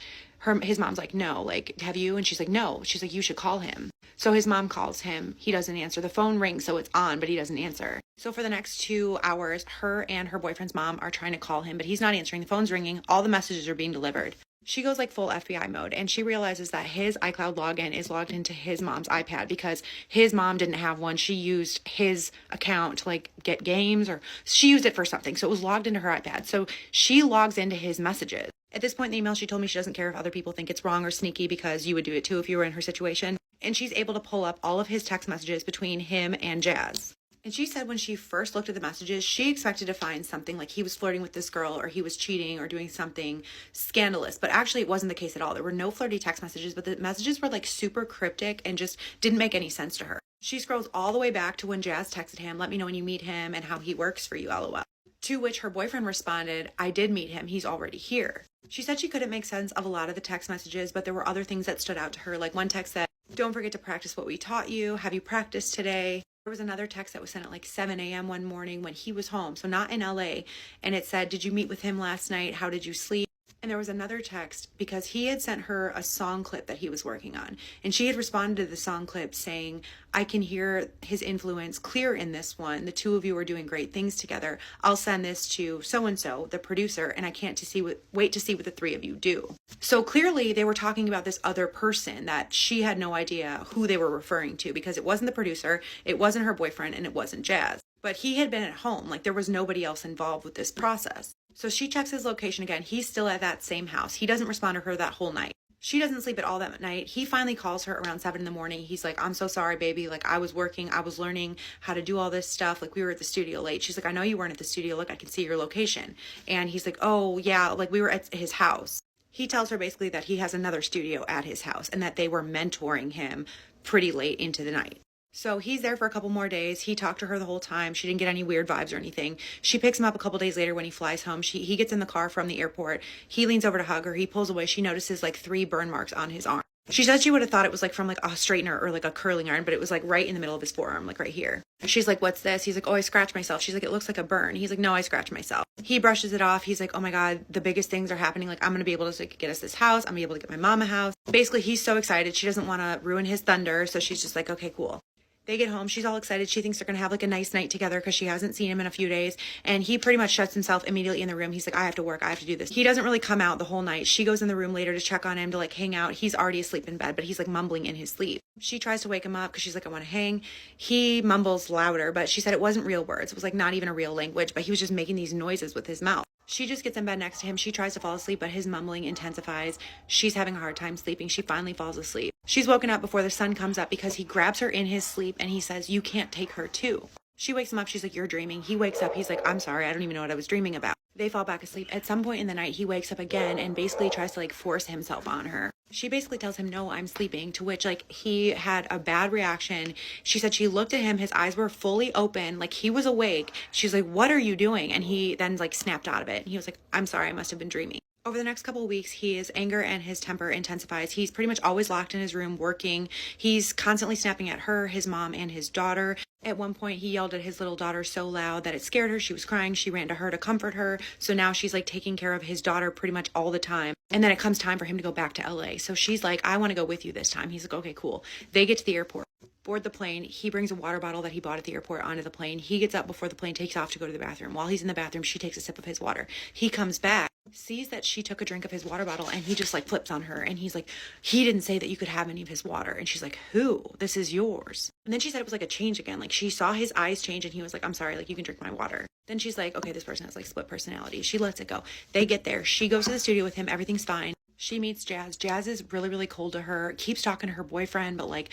Speaker 25: His mom's like, no, like, have you? And she's like, no. She's like, you should call him. So his mom calls him. He doesn't answer. The phone rings, so it's on, but he doesn't answer. So for the next 2 hours, her and her boyfriend's mom are trying to call him, but he's not answering. The phone's ringing. All the messages are being delivered. She goes like full FBI mode and she realizes that his iCloud login is logged into his mom's iPad because his mom didn't have one. She used his account to like get games or she used it for something. So it was logged into her iPad. So she logs into his messages. At this point in the email, she told me she doesn't care if other people think it's wrong or sneaky because you would do it too if you were in her situation. And she's able to pull up all of his text messages between him and Jazz. And she said when she first looked at the messages, she expected to find something like he was flirting with this girl or he was cheating or doing something scandalous. But actually, it wasn't the case at all. There were no flirty text messages, but the messages were like super cryptic and just didn't make any sense to her. She scrolls all the way back to when Jazz texted him, let me know when you meet him and how he works for you, LOL. To which her boyfriend responded, I did meet him. He's already here. She said she couldn't make sense of a lot of the text messages, but there were other things that stood out to her. Like one text said, don't forget to practice what we taught you. Have you practiced today? There was another text that was sent at like 7 a.m. one morning when he was home, so not in LA. And it said, did you meet with him last night? How did you sleep? And there was another text because he had sent her a song clip that he was working on. And she had responded to the song clip saying, I can hear his influence clear in this one. The two of you are doing great things together. I'll send this to so-and-so, the producer, and I can't wait to see what the three of you do. So clearly they were talking about this other person that she had no idea who they were referring to because it wasn't the producer, it wasn't her boyfriend, and it wasn't Jazz. But he had been at home, like there was nobody else involved with this process. So she checks his location again. He's still at that same house. He doesn't respond to her that whole night. She doesn't sleep at all that night. He finally calls her around 7 in the morning. He's like, I'm so sorry, baby. Like, I was working. I was learning how to do all this stuff. Like, we were at the studio late. She's like, I know you weren't at the studio. Look, I can see your location. And he's like, oh, yeah, like we were at his house. He tells her basically that he has another studio at his house and that they were mentoring him pretty late into the night. So he's there for a couple more days. He talked to her the whole time. She didn't get any weird vibes or anything. She picks him up a couple days later when he flies home. He gets in the car from the airport. He leans over to hug her. He pulls away. She notices like 3 burn marks on his arm. She said she would have thought it was like from like a straightener or like a curling iron, but it was like right in the middle of his forearm, like right here. She's like, what's this? He's like, oh, I scratched myself. She's like, it looks like a burn. He's like, no, I scratched myself. He brushes it off. He's like, oh my God, the biggest things are happening. Like, I'm going to be able to like, get us this house. I'm going to be able to get my mom a house. Basically, he's so excited. She doesn't want to ruin his thunder. So she's just like, okay, cool. They get home. She's all excited. She thinks they're going to have like a nice night together because she hasn't seen him in a few days. And he pretty much shuts himself immediately in the room. He's like, I have to work. I have to do this. He doesn't really come out the whole night. She goes in the room later to check on him, to like hang out. He's already asleep in bed, but he's like mumbling in his sleep. She tries to wake him up because she's like, I want to hang. He mumbles louder, but she said it wasn't real words. It was like not even a real language, but he was just making these noises with his mouth. She just gets in bed next to him. She tries to fall asleep, but his mumbling intensifies. She's having a hard time sleeping. She finally falls asleep. She's woken up before the sun comes up because he grabs her in his sleep and he says, you can't take her too. She wakes him up. She's like, you're dreaming. He wakes up. He's like, I'm sorry. I don't even know what I was dreaming about. They fall back asleep. At some point in the night, he wakes up again and basically tries to like force himself on her. She basically tells him, no, I'm sleeping, to which like he had a bad reaction. She said she looked at him, his eyes were fully open, like he was awake. She's like, what are you doing? And he then like snapped out of it. And he was like, I'm sorry, I must have been dreaming. Over the next couple of weeks, his anger and his temper intensifies. He's pretty much always locked in his room working. He's constantly snapping at her, his mom, and his daughter. At one point, he yelled at his little daughter so loud that it scared her. She was crying. She ran to her to comfort her. So now she's like taking care of his daughter pretty much all the time. And then it comes time for him to go back to LA. So she's like, I want to go with you this time. He's like, okay, cool. They get to the airport. Board the plane. He brings a water bottle that he bought at the airport onto the plane. He gets up before the plane takes off to go to the bathroom. While he's in the bathroom, she takes a sip of his water. He comes back, sees that she took a drink of his water bottle, and he just like flips on her. And he's like, he didn't say that you could have any of his water. And she's like, who? This is yours. And then she said it was like a change again. Like she saw his eyes change and he was like, I'm sorry, like you can drink my water. Then she's like, okay, this person has like split personality. She lets it go. They get there. She goes to the studio with him. Everything's fine. She meets Jazz. Jazz is really, really cold to her, keeps talking to her boyfriend, but like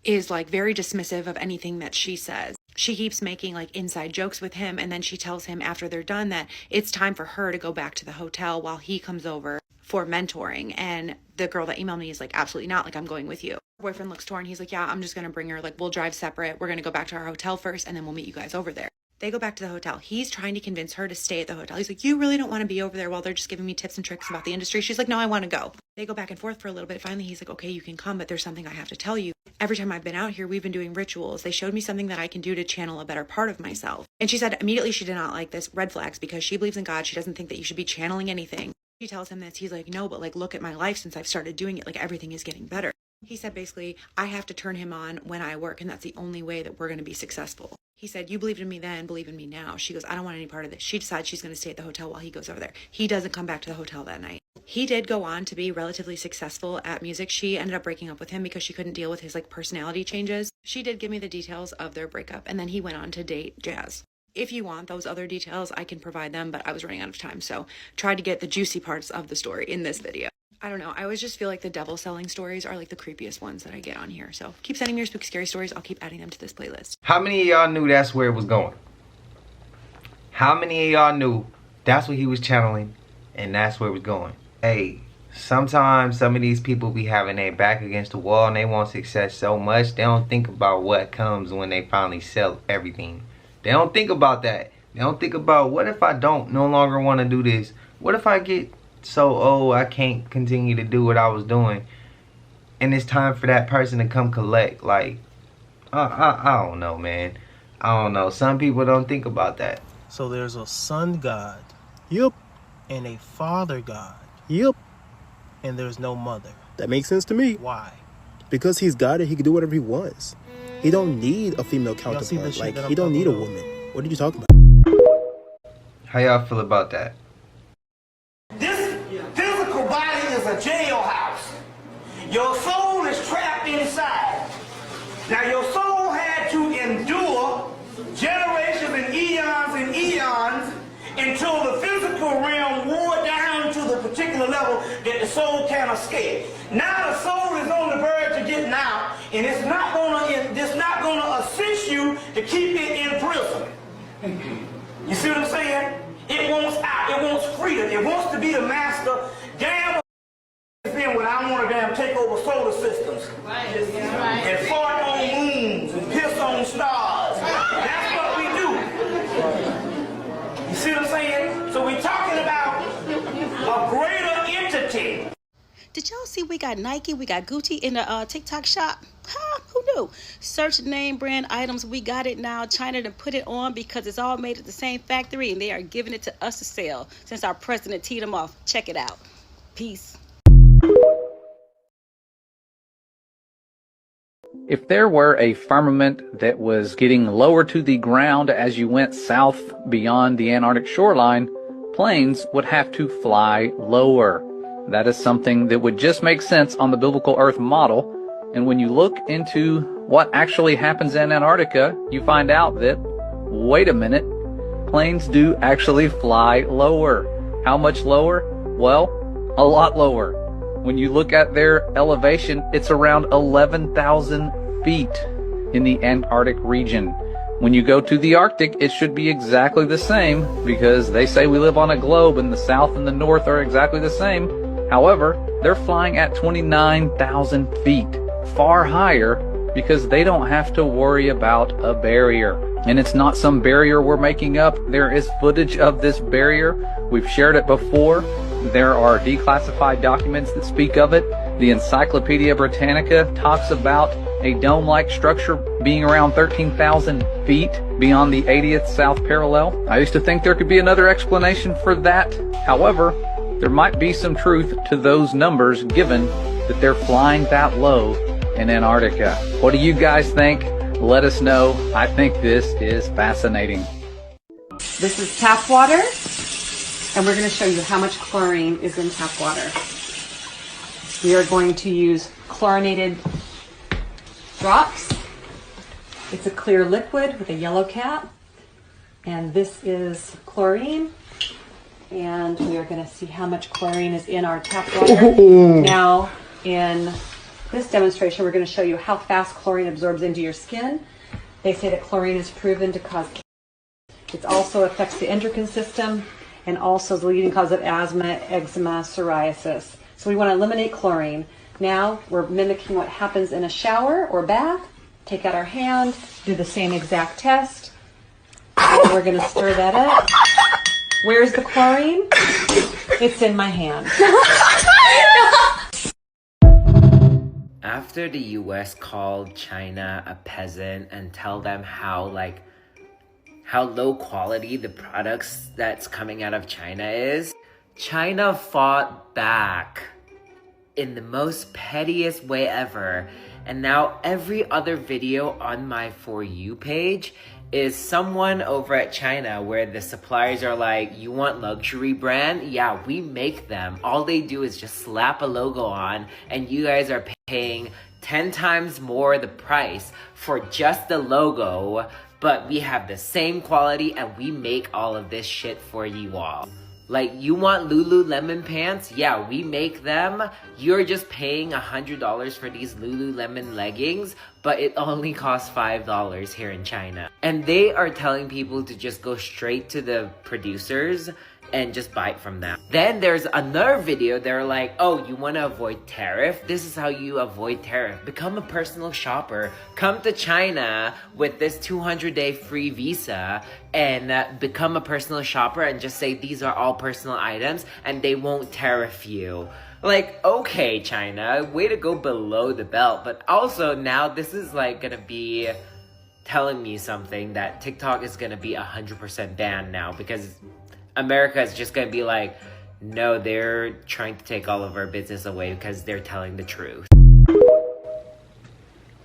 Speaker 25: is like very dismissive of anything that she says. She keeps making like inside jokes with him, and then she tells him after they're done that it's time for her to go back to the hotel while he comes over for mentoring. And the girl that emailed me is like, absolutely not, like I'm going with you. Her boyfriend looks torn. He's like, yeah, I'm just gonna bring her, like we'll drive separate. We're gonna go back to our hotel first and then we'll meet you guys over there. They go back to the hotel. He's trying to convince her to stay at the hotel. He's like, you really don't want to be over there while they're just giving me tips and tricks about the industry. She's like, no, I want to go. They go back and forth for a little bit. Finally, he's like, okay, you can come, but there's something I have to tell you. Every time I've been out here, we've been doing rituals. They showed me something that I can do to channel a better part of myself. And she said immediately she did not like this, red flags, because she believes in God. She doesn't think that you should be channeling anything. She tells him this. He's like, no, but like, look at my life since I've started doing it. Like everything is getting better. He said basically, I have to turn him on when I work, and that's the only way that we're going to be successful. He said, you believed in me then, believe in me now. She goes, I don't want any part of this. She decides she's going to stay at the hotel while he goes over there. He doesn't come back to the hotel that night. He did go on to be relatively successful at music. She ended up breaking up with him because she couldn't deal with his like personality changes. She did give me the details of their breakup, and then he went on to date Jazz. If you want those other details, I can provide them, but I was running out of time, so tried to get the juicy parts of the story in this video. I don't know. I always just feel like the devil selling stories are like the creepiest ones that I get on here. So keep sending me your spooky scary stories. I'll keep adding them to this playlist.
Speaker 2: How many of y'all knew that's where it was going? How many of y'all knew that's what he was channeling and that's where it was going? Hey, sometimes some of these people be having their back against the wall and they want success so much they don't think about what comes when they finally sell everything. They don't think about that. They don't think about, what if I don't no longer want to do this? What if I get so old I can't continue to do what I was doing and it's time for that person to come collect? Like, I don't know, man. I don't know. Some people don't think about that.
Speaker 10: So there's a sun god, yep, and a father god, yep, and there's no mother.
Speaker 12: That makes sense to me.
Speaker 10: Why?
Speaker 12: Because he's got it, he can do whatever he wants. He don't need a female counterpart. Like, he don't need a woman. What are you talking about?
Speaker 2: How y'all feel about that?
Speaker 13: This physical body is a jailhouse. Your soul is trapped inside. Now your soul had to endure generations and eons until the physical realm wore down to the particular level that the soul can't escape. Now the soul is on the verge of getting out, and it's not gonna assist you to keep it in prison. You see what I'm saying? It wants out. It wants freedom. It wants to be the master. Damn, then when I want to damn take over solar systems and fart on moons and piss on stars. That's what we do. You see what I'm saying? So we're talking about a greater entity.
Speaker 14: Did y'all see we got Nike, we got Gucci in the TikTok shop? Huh? Who knew? Search name brand items. We got it now. China to put it on because it's all made at the same factory and they are giving it to us to sell since our president teed them off. Check it out. Peace.
Speaker 15: If there were a firmament that was getting lower to the ground as you went south beyond the Antarctic shoreline, planes would have to fly lower. That is something that would just make sense on the biblical Earth model. And when you look into what actually happens in Antarctica, you find out that, wait a minute, planes do actually fly lower. How much lower? Well, a lot lower. When you look at their elevation, it's around 11,000 feet in the Antarctic region. When you go to the Arctic, it should be exactly the same, because they say we live on a globe and the south and the north are exactly the same. However, they're flying at 29,000 feet, far higher, because they don't have to worry about a barrier. And it's not some barrier we're making up. There is footage of this barrier. We've shared it before. There are declassified documents that speak of it. The Encyclopedia Britannica talks about a dome-like structure being around 13,000 feet beyond the 80th south parallel. I used to think there could be another explanation for that. However, there might be some truth to those numbers given that they're flying that low in Antarctica. What do you guys think? Let us know. I think this is fascinating.
Speaker 16: This is tap water, and we're going to show you how much chlorine is in tap water. We are going to use chlorinated drops. It's a clear liquid with a yellow cap, and this is chlorine, and we are going to see how much chlorine is in our tap water. Now, in this demonstration, we're going to show you how fast chlorine absorbs into your skin. They say that chlorine is proven to cause cancer. It also affects the endocrine system and also is the leading cause of asthma, eczema, psoriasis. So we want to eliminate chlorine. Now we're mimicking what happens in a shower or bath. Take out our hand, do the same exact test. And we're going to stir that up. Where's the chlorine? It's in my hand.
Speaker 17: After the US called China a peasant and tell them how low quality the products that's coming out of China is, China fought back in the most pettiest way ever. And now every other video on my For You page is someone over at China where the suppliers are like, you want luxury brand? Yeah, we make them. All they do is just slap a logo on and you guys are paying 10 times more the price for just the logo, but we have the same quality and we make all of this shit for you all. Like, you want Lululemon pants? Yeah, we make them. You're just paying $100 for these Lululemon leggings, but it only costs $5 here in China. And they are telling people to just go straight to the producers and just buy it from them. Then there's another video, they're like, oh, you want to avoid tariff? This is how you avoid tariff. Become a personal shopper. Come to China with this 200-day free visa and become a personal shopper and just say these are all personal items and they won't tariff you. Like, okay, China, way to go below the belt. But also now this is like gonna be telling me something that TikTok is gonna be 100% banned now, because America is just gonna be like, no, they're trying to take all of our business away because they're telling the truth.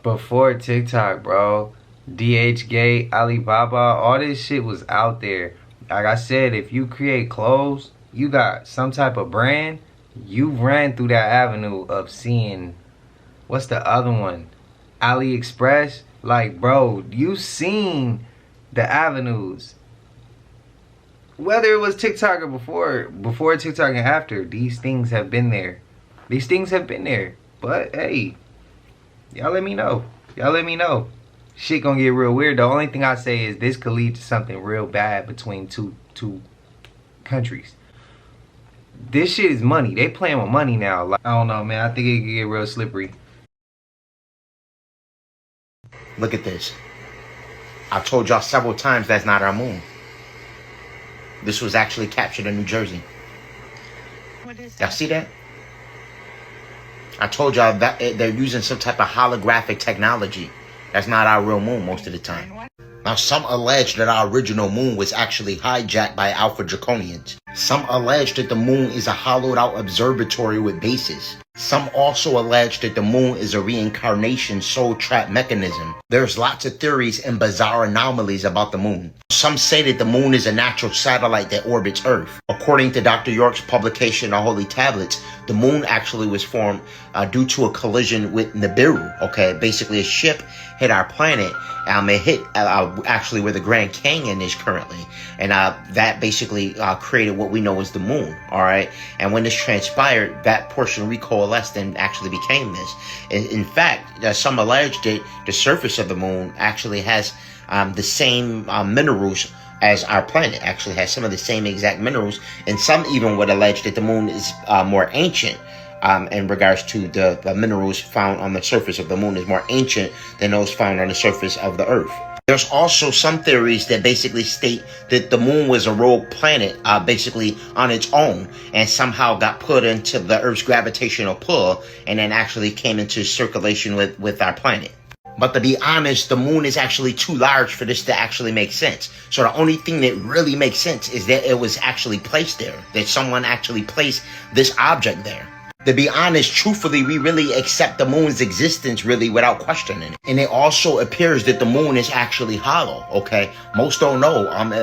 Speaker 2: Before TikTok, bro, DHgate, Alibaba, all this shit was out there. Like I said, if you create clothes, you got some type of brand, you ran through that avenue of seeing, what's the other one? AliExpress. Like, bro, you seen the avenues. Whether it was TikTok or before TikTok and after, these things have been there. These things have been there. But, hey, y'all let me know. Y'all let me know. Shit gonna get real weird. The only thing I say is this could lead to something real bad between two countries. This shit is money. They playing with money now. Like, I don't know, man. I think it could get real slippery.
Speaker 24: Look at this. I've told y'all several times that's not our moon. This was actually captured in New Jersey. Y'all see that? I told y'all that they're using some type of holographic technology. That's not our real moon most of the time. Now, some allege that our original moon was actually hijacked by Alpha Draconians. Some allege that the moon is a hollowed out observatory with bases. Some also allege that the moon is a reincarnation soul trap mechanism. There's lots of theories and bizarre anomalies about the moon. Some say that the moon is a natural satellite that orbits Earth. According to Dr. York's publication, The Holy Tablets, the moon actually was formed due to a collision with Nibiru. Okay, basically a ship hit our planet. It hit actually where the Grand Canyon is currently. And that basically created what
Speaker 1: what we know as the moon, all right? And when this transpired, that portion recoalesced and actually became this. In fact, some allege that the surface of the moon actually has the same minerals as our planet, actually has some of the same exact minerals, and some even would allege that the moon is more ancient in regards to the minerals found on the surface of the moon is more ancient than those found on the surface of the earth. There's also some theories that basically state that the moon was a rogue planet basically on its own and somehow got put into the earth's gravitational pull and then actually came into circulation with our planet. But to be honest, the moon is actually too large for this to actually make sense. So the only thing that really makes sense is that it was actually placed there, that someone actually placed this object there. To be honest, truthfully, we really accept the moon's existence really without questioning it. And it also appears that the moon is actually hollow, okay? Most don't know,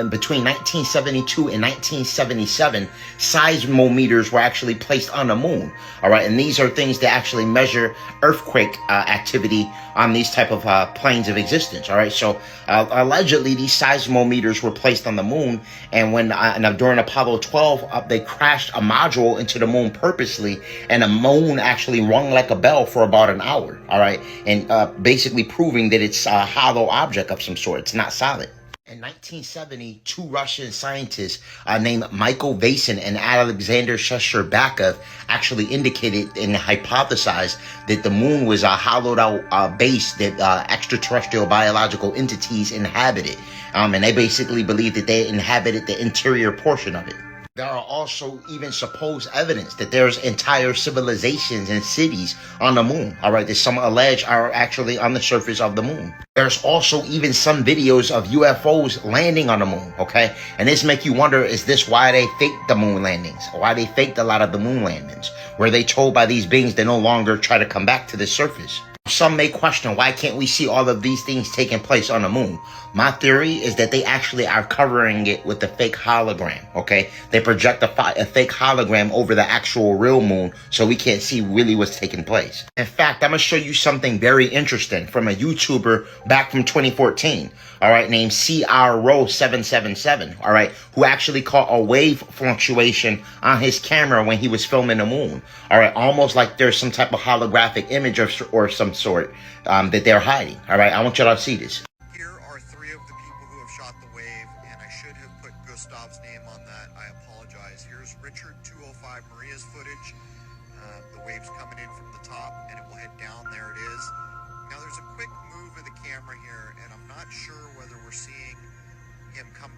Speaker 1: between 1972 and 1977, seismometers were actually placed on the moon, all right? And these are things that actually measure earthquake activity on these type of planes of existence, all right? So allegedly, these seismometers were placed on the moon, and when during Apollo 12, they crashed a module into the moon purposely, and the moon actually rung like a bell for about an hour, all right? And basically proving that it's a hollow object of some sort. It's not solid. In 1970, two Russian scientists named Michael Vasin and Alexander Shcherbakov actually indicated and hypothesized that the moon was a hollowed out base that extraterrestrial biological entities inhabited. And they basically believed that they inhabited the interior portion of it. There are also even supposed evidence that there's entire civilizations and cities on the moon, all right, that some allege are actually on the surface of the moon. There's also even some videos of UFOs landing on the moon, okay? And this make you wonder, is this why they faked the moon landings? Why they faked a lot of the moon landings? Were they told by these beings they no longer try to come back to the surface? Some may question, why can't we see all of these things taking place on the moon? My theory is that they actually are covering it with a fake hologram, okay? They project a fake hologram over the actual real moon so we can't see really what's taking place. In fact, I'm going to show you something very interesting from a YouTuber back from 2014, all right, named CRO777, all right, who actually caught a wave fluctuation on his camera when he was filming the moon, all right, almost like there's some type of holographic image or some sort that they're hiding, all right? I want y'all to see this.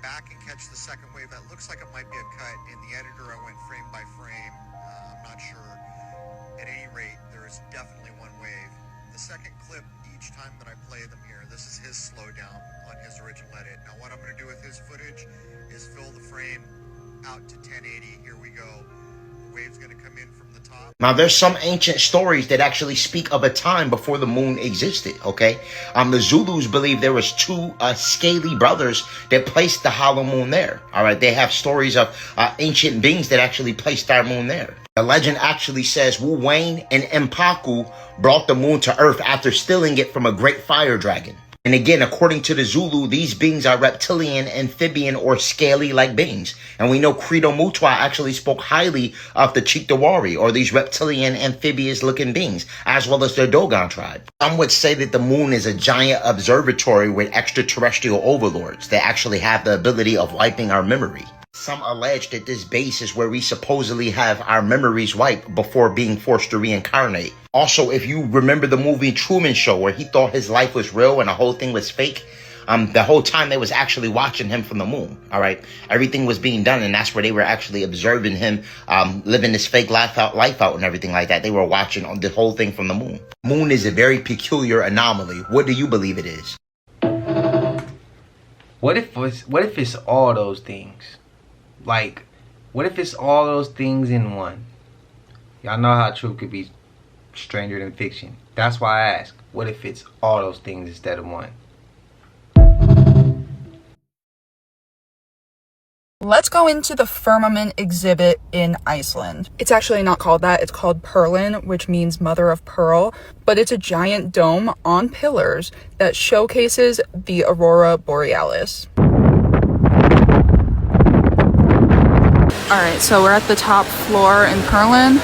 Speaker 5: Back and catch the second wave. That looks like it might be a cut. In the editor, I went frame by frame. I'm not sure. At any rate, there is definitely one wave. The second clip, each time that I play them here, this is his slowdown on his original edit. Now what I'm going to do with his footage is fill the frame out to 1080. Here we go. The wave's going to come in from the top.
Speaker 1: Now, there's some ancient stories that actually speak of a time before the moon existed, okay? The Zulus believe there was two scaly brothers that placed the hollow moon there, all right? They have stories of ancient beings that actually placed our moon there. The legend actually says Wu Wayne and M'Paku brought the moon to Earth after stealing it from a great fire dragon. And again, according to the Zulu, these beings are reptilian, amphibian, or scaly-like beings. And we know Credo Mutwa actually spoke highly of the Cheekdawari, or these reptilian, amphibious-looking beings, as well as their Dogon tribe. Some would say that the moon is a giant observatory with extraterrestrial overlords that actually have the ability of wiping our memory. Some allege that this base is where we supposedly have our memories wiped before being forced to reincarnate. Also, if you remember the movie Truman Show, where he thought his life was real and the whole thing was fake, the whole time they was actually watching him from the moon, all right? Everything was being done, and that's where they were actually observing him living this fake life out and everything like that. They were watching the whole thing from the moon. Moon is a very peculiar anomaly. What do you believe it is?
Speaker 2: What if it's all those things? Like, what if it's all those things in one? Y'all know how truth could be stranger than fiction. That's why I ask, what if it's all those things instead of one?
Speaker 19: Let's go into the Firmament exhibit in Iceland. It's actually not called that. It's called Perlin, which means mother of pearl, but it's a giant dome on pillars that showcases the aurora borealis. All right, so we're at the top floor in Perlin.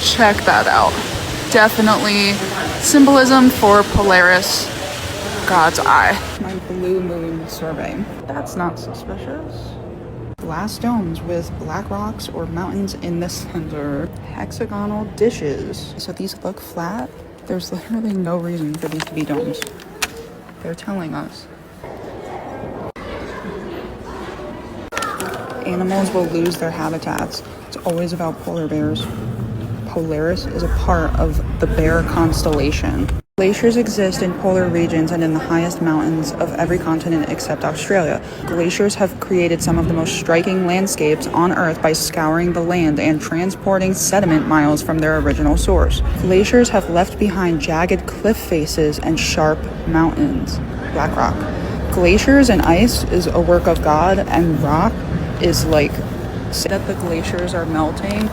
Speaker 19: Check that out. Definitely symbolism for Polaris, God's eye. My blue moon survey. That's not suspicious. Glass domes with black rocks or mountains in the center. Hexagonal dishes. So these look flat. There's literally no reason for these to be domes. They're telling us. Animals will lose their habitats. It's always about polar bears. Polaris is a part of the bear constellation. Glaciers exist in polar regions and in the highest mountains of every continent except Australia. Glaciers have created some of the most striking landscapes on Earth by scouring the land and transporting sediment miles from their original source. Glaciers have left behind jagged cliff faces and sharp mountains. Black rock. Glaciers and ice is a work of God, and rock is like that the glaciers are melting.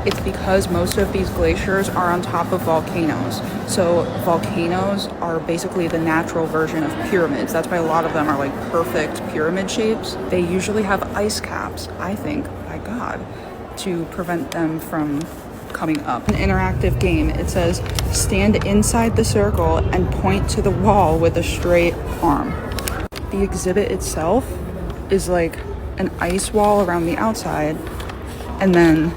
Speaker 19: It's because most of these glaciers are on top of volcanoes. So volcanoes are basically the natural version of pyramids. That's why a lot of them are like perfect pyramid shapes. They usually have ice caps, I think, by God, to prevent them from coming up. An interactive game. It says, stand inside the circle and point to the wall with a straight arm. The exhibit itself is like an ice wall around the outside, and then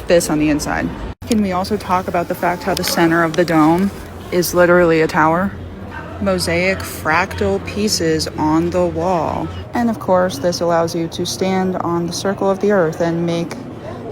Speaker 19: this on the inside. Can we also talk about the fact how the center of the dome is literally a tower? Mosaic fractal pieces on the wall. And of course, this allows you to stand on the circle of the earth and make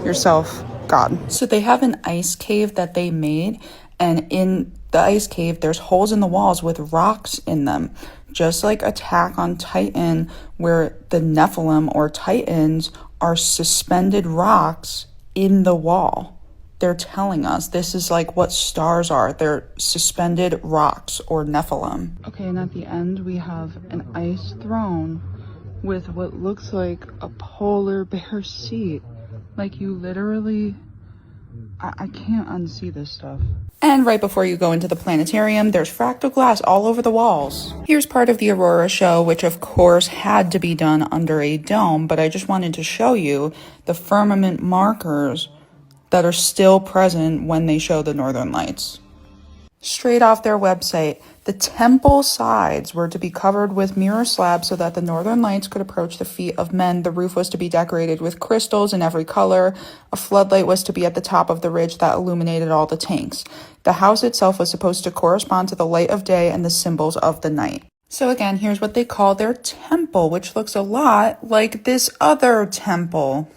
Speaker 19: yourself God. So they have an ice cave that they made, and in the ice cave, there's holes in the walls with rocks in them. Just like Attack on Titan, where the Nephilim or Titans are suspended rocks in the wall. They're telling us this is like what stars are. They're suspended rocks or Nephilim. Okay, and at the end we have an ice throne with what looks like a polar bear seat. Like you literally, I can't unsee this stuff. And right before you go into the planetarium, there's fractal glass all over the walls. Here's part of the Aurora show, which of course had to be done under a dome, but I just wanted to show you the firmament markers that are still present when they show the northern lights. Straight off their website, the temple sides were to be covered with mirror slabs so that the northern lights could approach the feet of men. The roof was to be decorated with crystals in every color. A floodlight was to be at the top of the ridge that illuminated all the tanks. The house itself was supposed to correspond to the light of day and the symbols of the night. So again, here's what they call their temple, which looks a lot like this other temple.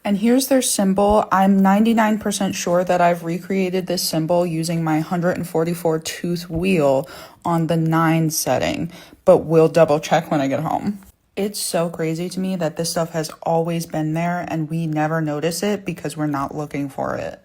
Speaker 19: And here's their symbol. I'm 99% sure that I've recreated this symbol using my 144 tooth wheel on the 9 setting, but we'll double check when I get home. It's so crazy to me that this stuff has always been there and we never notice it because we're not looking for it.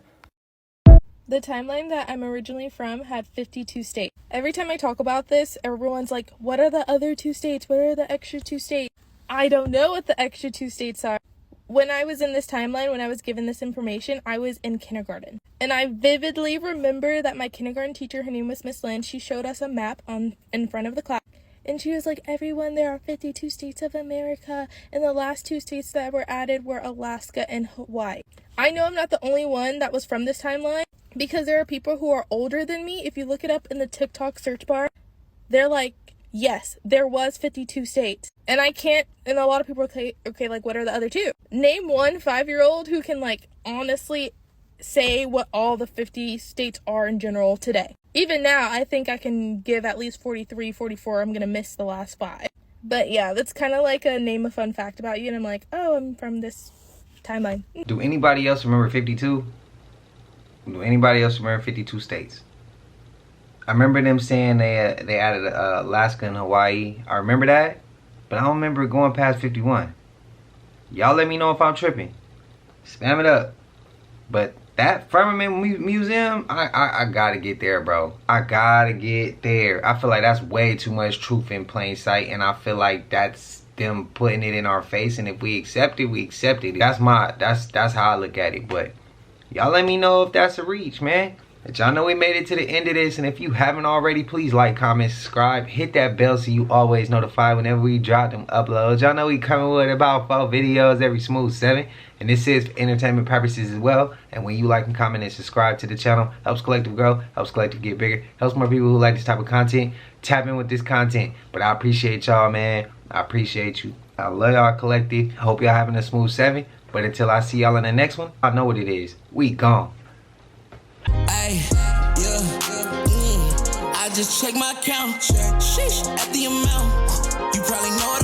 Speaker 3: The timeline that I'm originally from had 52 states. Every time I talk about this, everyone's like, what are the other 2 states? What are the extra 2 states? I don't know what the extra 2 states are. When I was in this timeline, when I was given this information, I was in kindergarten. And I vividly remember that my kindergarten teacher, her name was Miss Lynn, she showed us a map in front of the class. And she was like, everyone, there are 52 states of America. And the last 2 states that were added were Alaska and Hawaii. I know I'm not the only one that was from this timeline because there are people who are older than me. If you look it up in the TikTok search bar, they're like, yes, there was 52 states. And I can't, and a lot of people are okay, like, what are the other 2? Name one 5-year-old who can, like, honestly say what all the 50 states are in general today. Even now, I think I can give at least 43, 44. I'm going to miss the last 5. But yeah, that's kind of like a name a fun fact about you. And I'm like, oh, I'm from this timeline.
Speaker 2: Do anybody else remember 52? Do anybody else remember 52 states? I remember them saying they added Alaska and Hawaii. I remember that, but I don't remember it going past 51. Y'all let me know if I'm tripping. Spam it up. But that Firmament Museum, I gotta get there, bro. I gotta get there. I feel like that's way too much truth in plain sight, and I feel like that's them putting it in our face, and if we accept it, we accept it. That's how I look at it. But y'all let me know if that's a reach, man. But y'all know we made it to the end of this, and if you haven't already, please like, comment, subscribe, hit that bell so you always notified whenever we drop them uploads. Y'all know we coming with about 4 videos every smooth 7, and this is for entertainment purposes as well. And when you like and comment and subscribe to the channel, helps Collective grow, helps Collective get bigger, helps more people who like this type of content tap in with this content. But I appreciate y'all, man. I appreciate you. I love y'all, Collective. I hope y'all having a smooth 7. But until I see y'all in the next one, I know what it is. We gone.
Speaker 4: Ay, yeah, I just check my account. Sheesh, at the amount. You probably know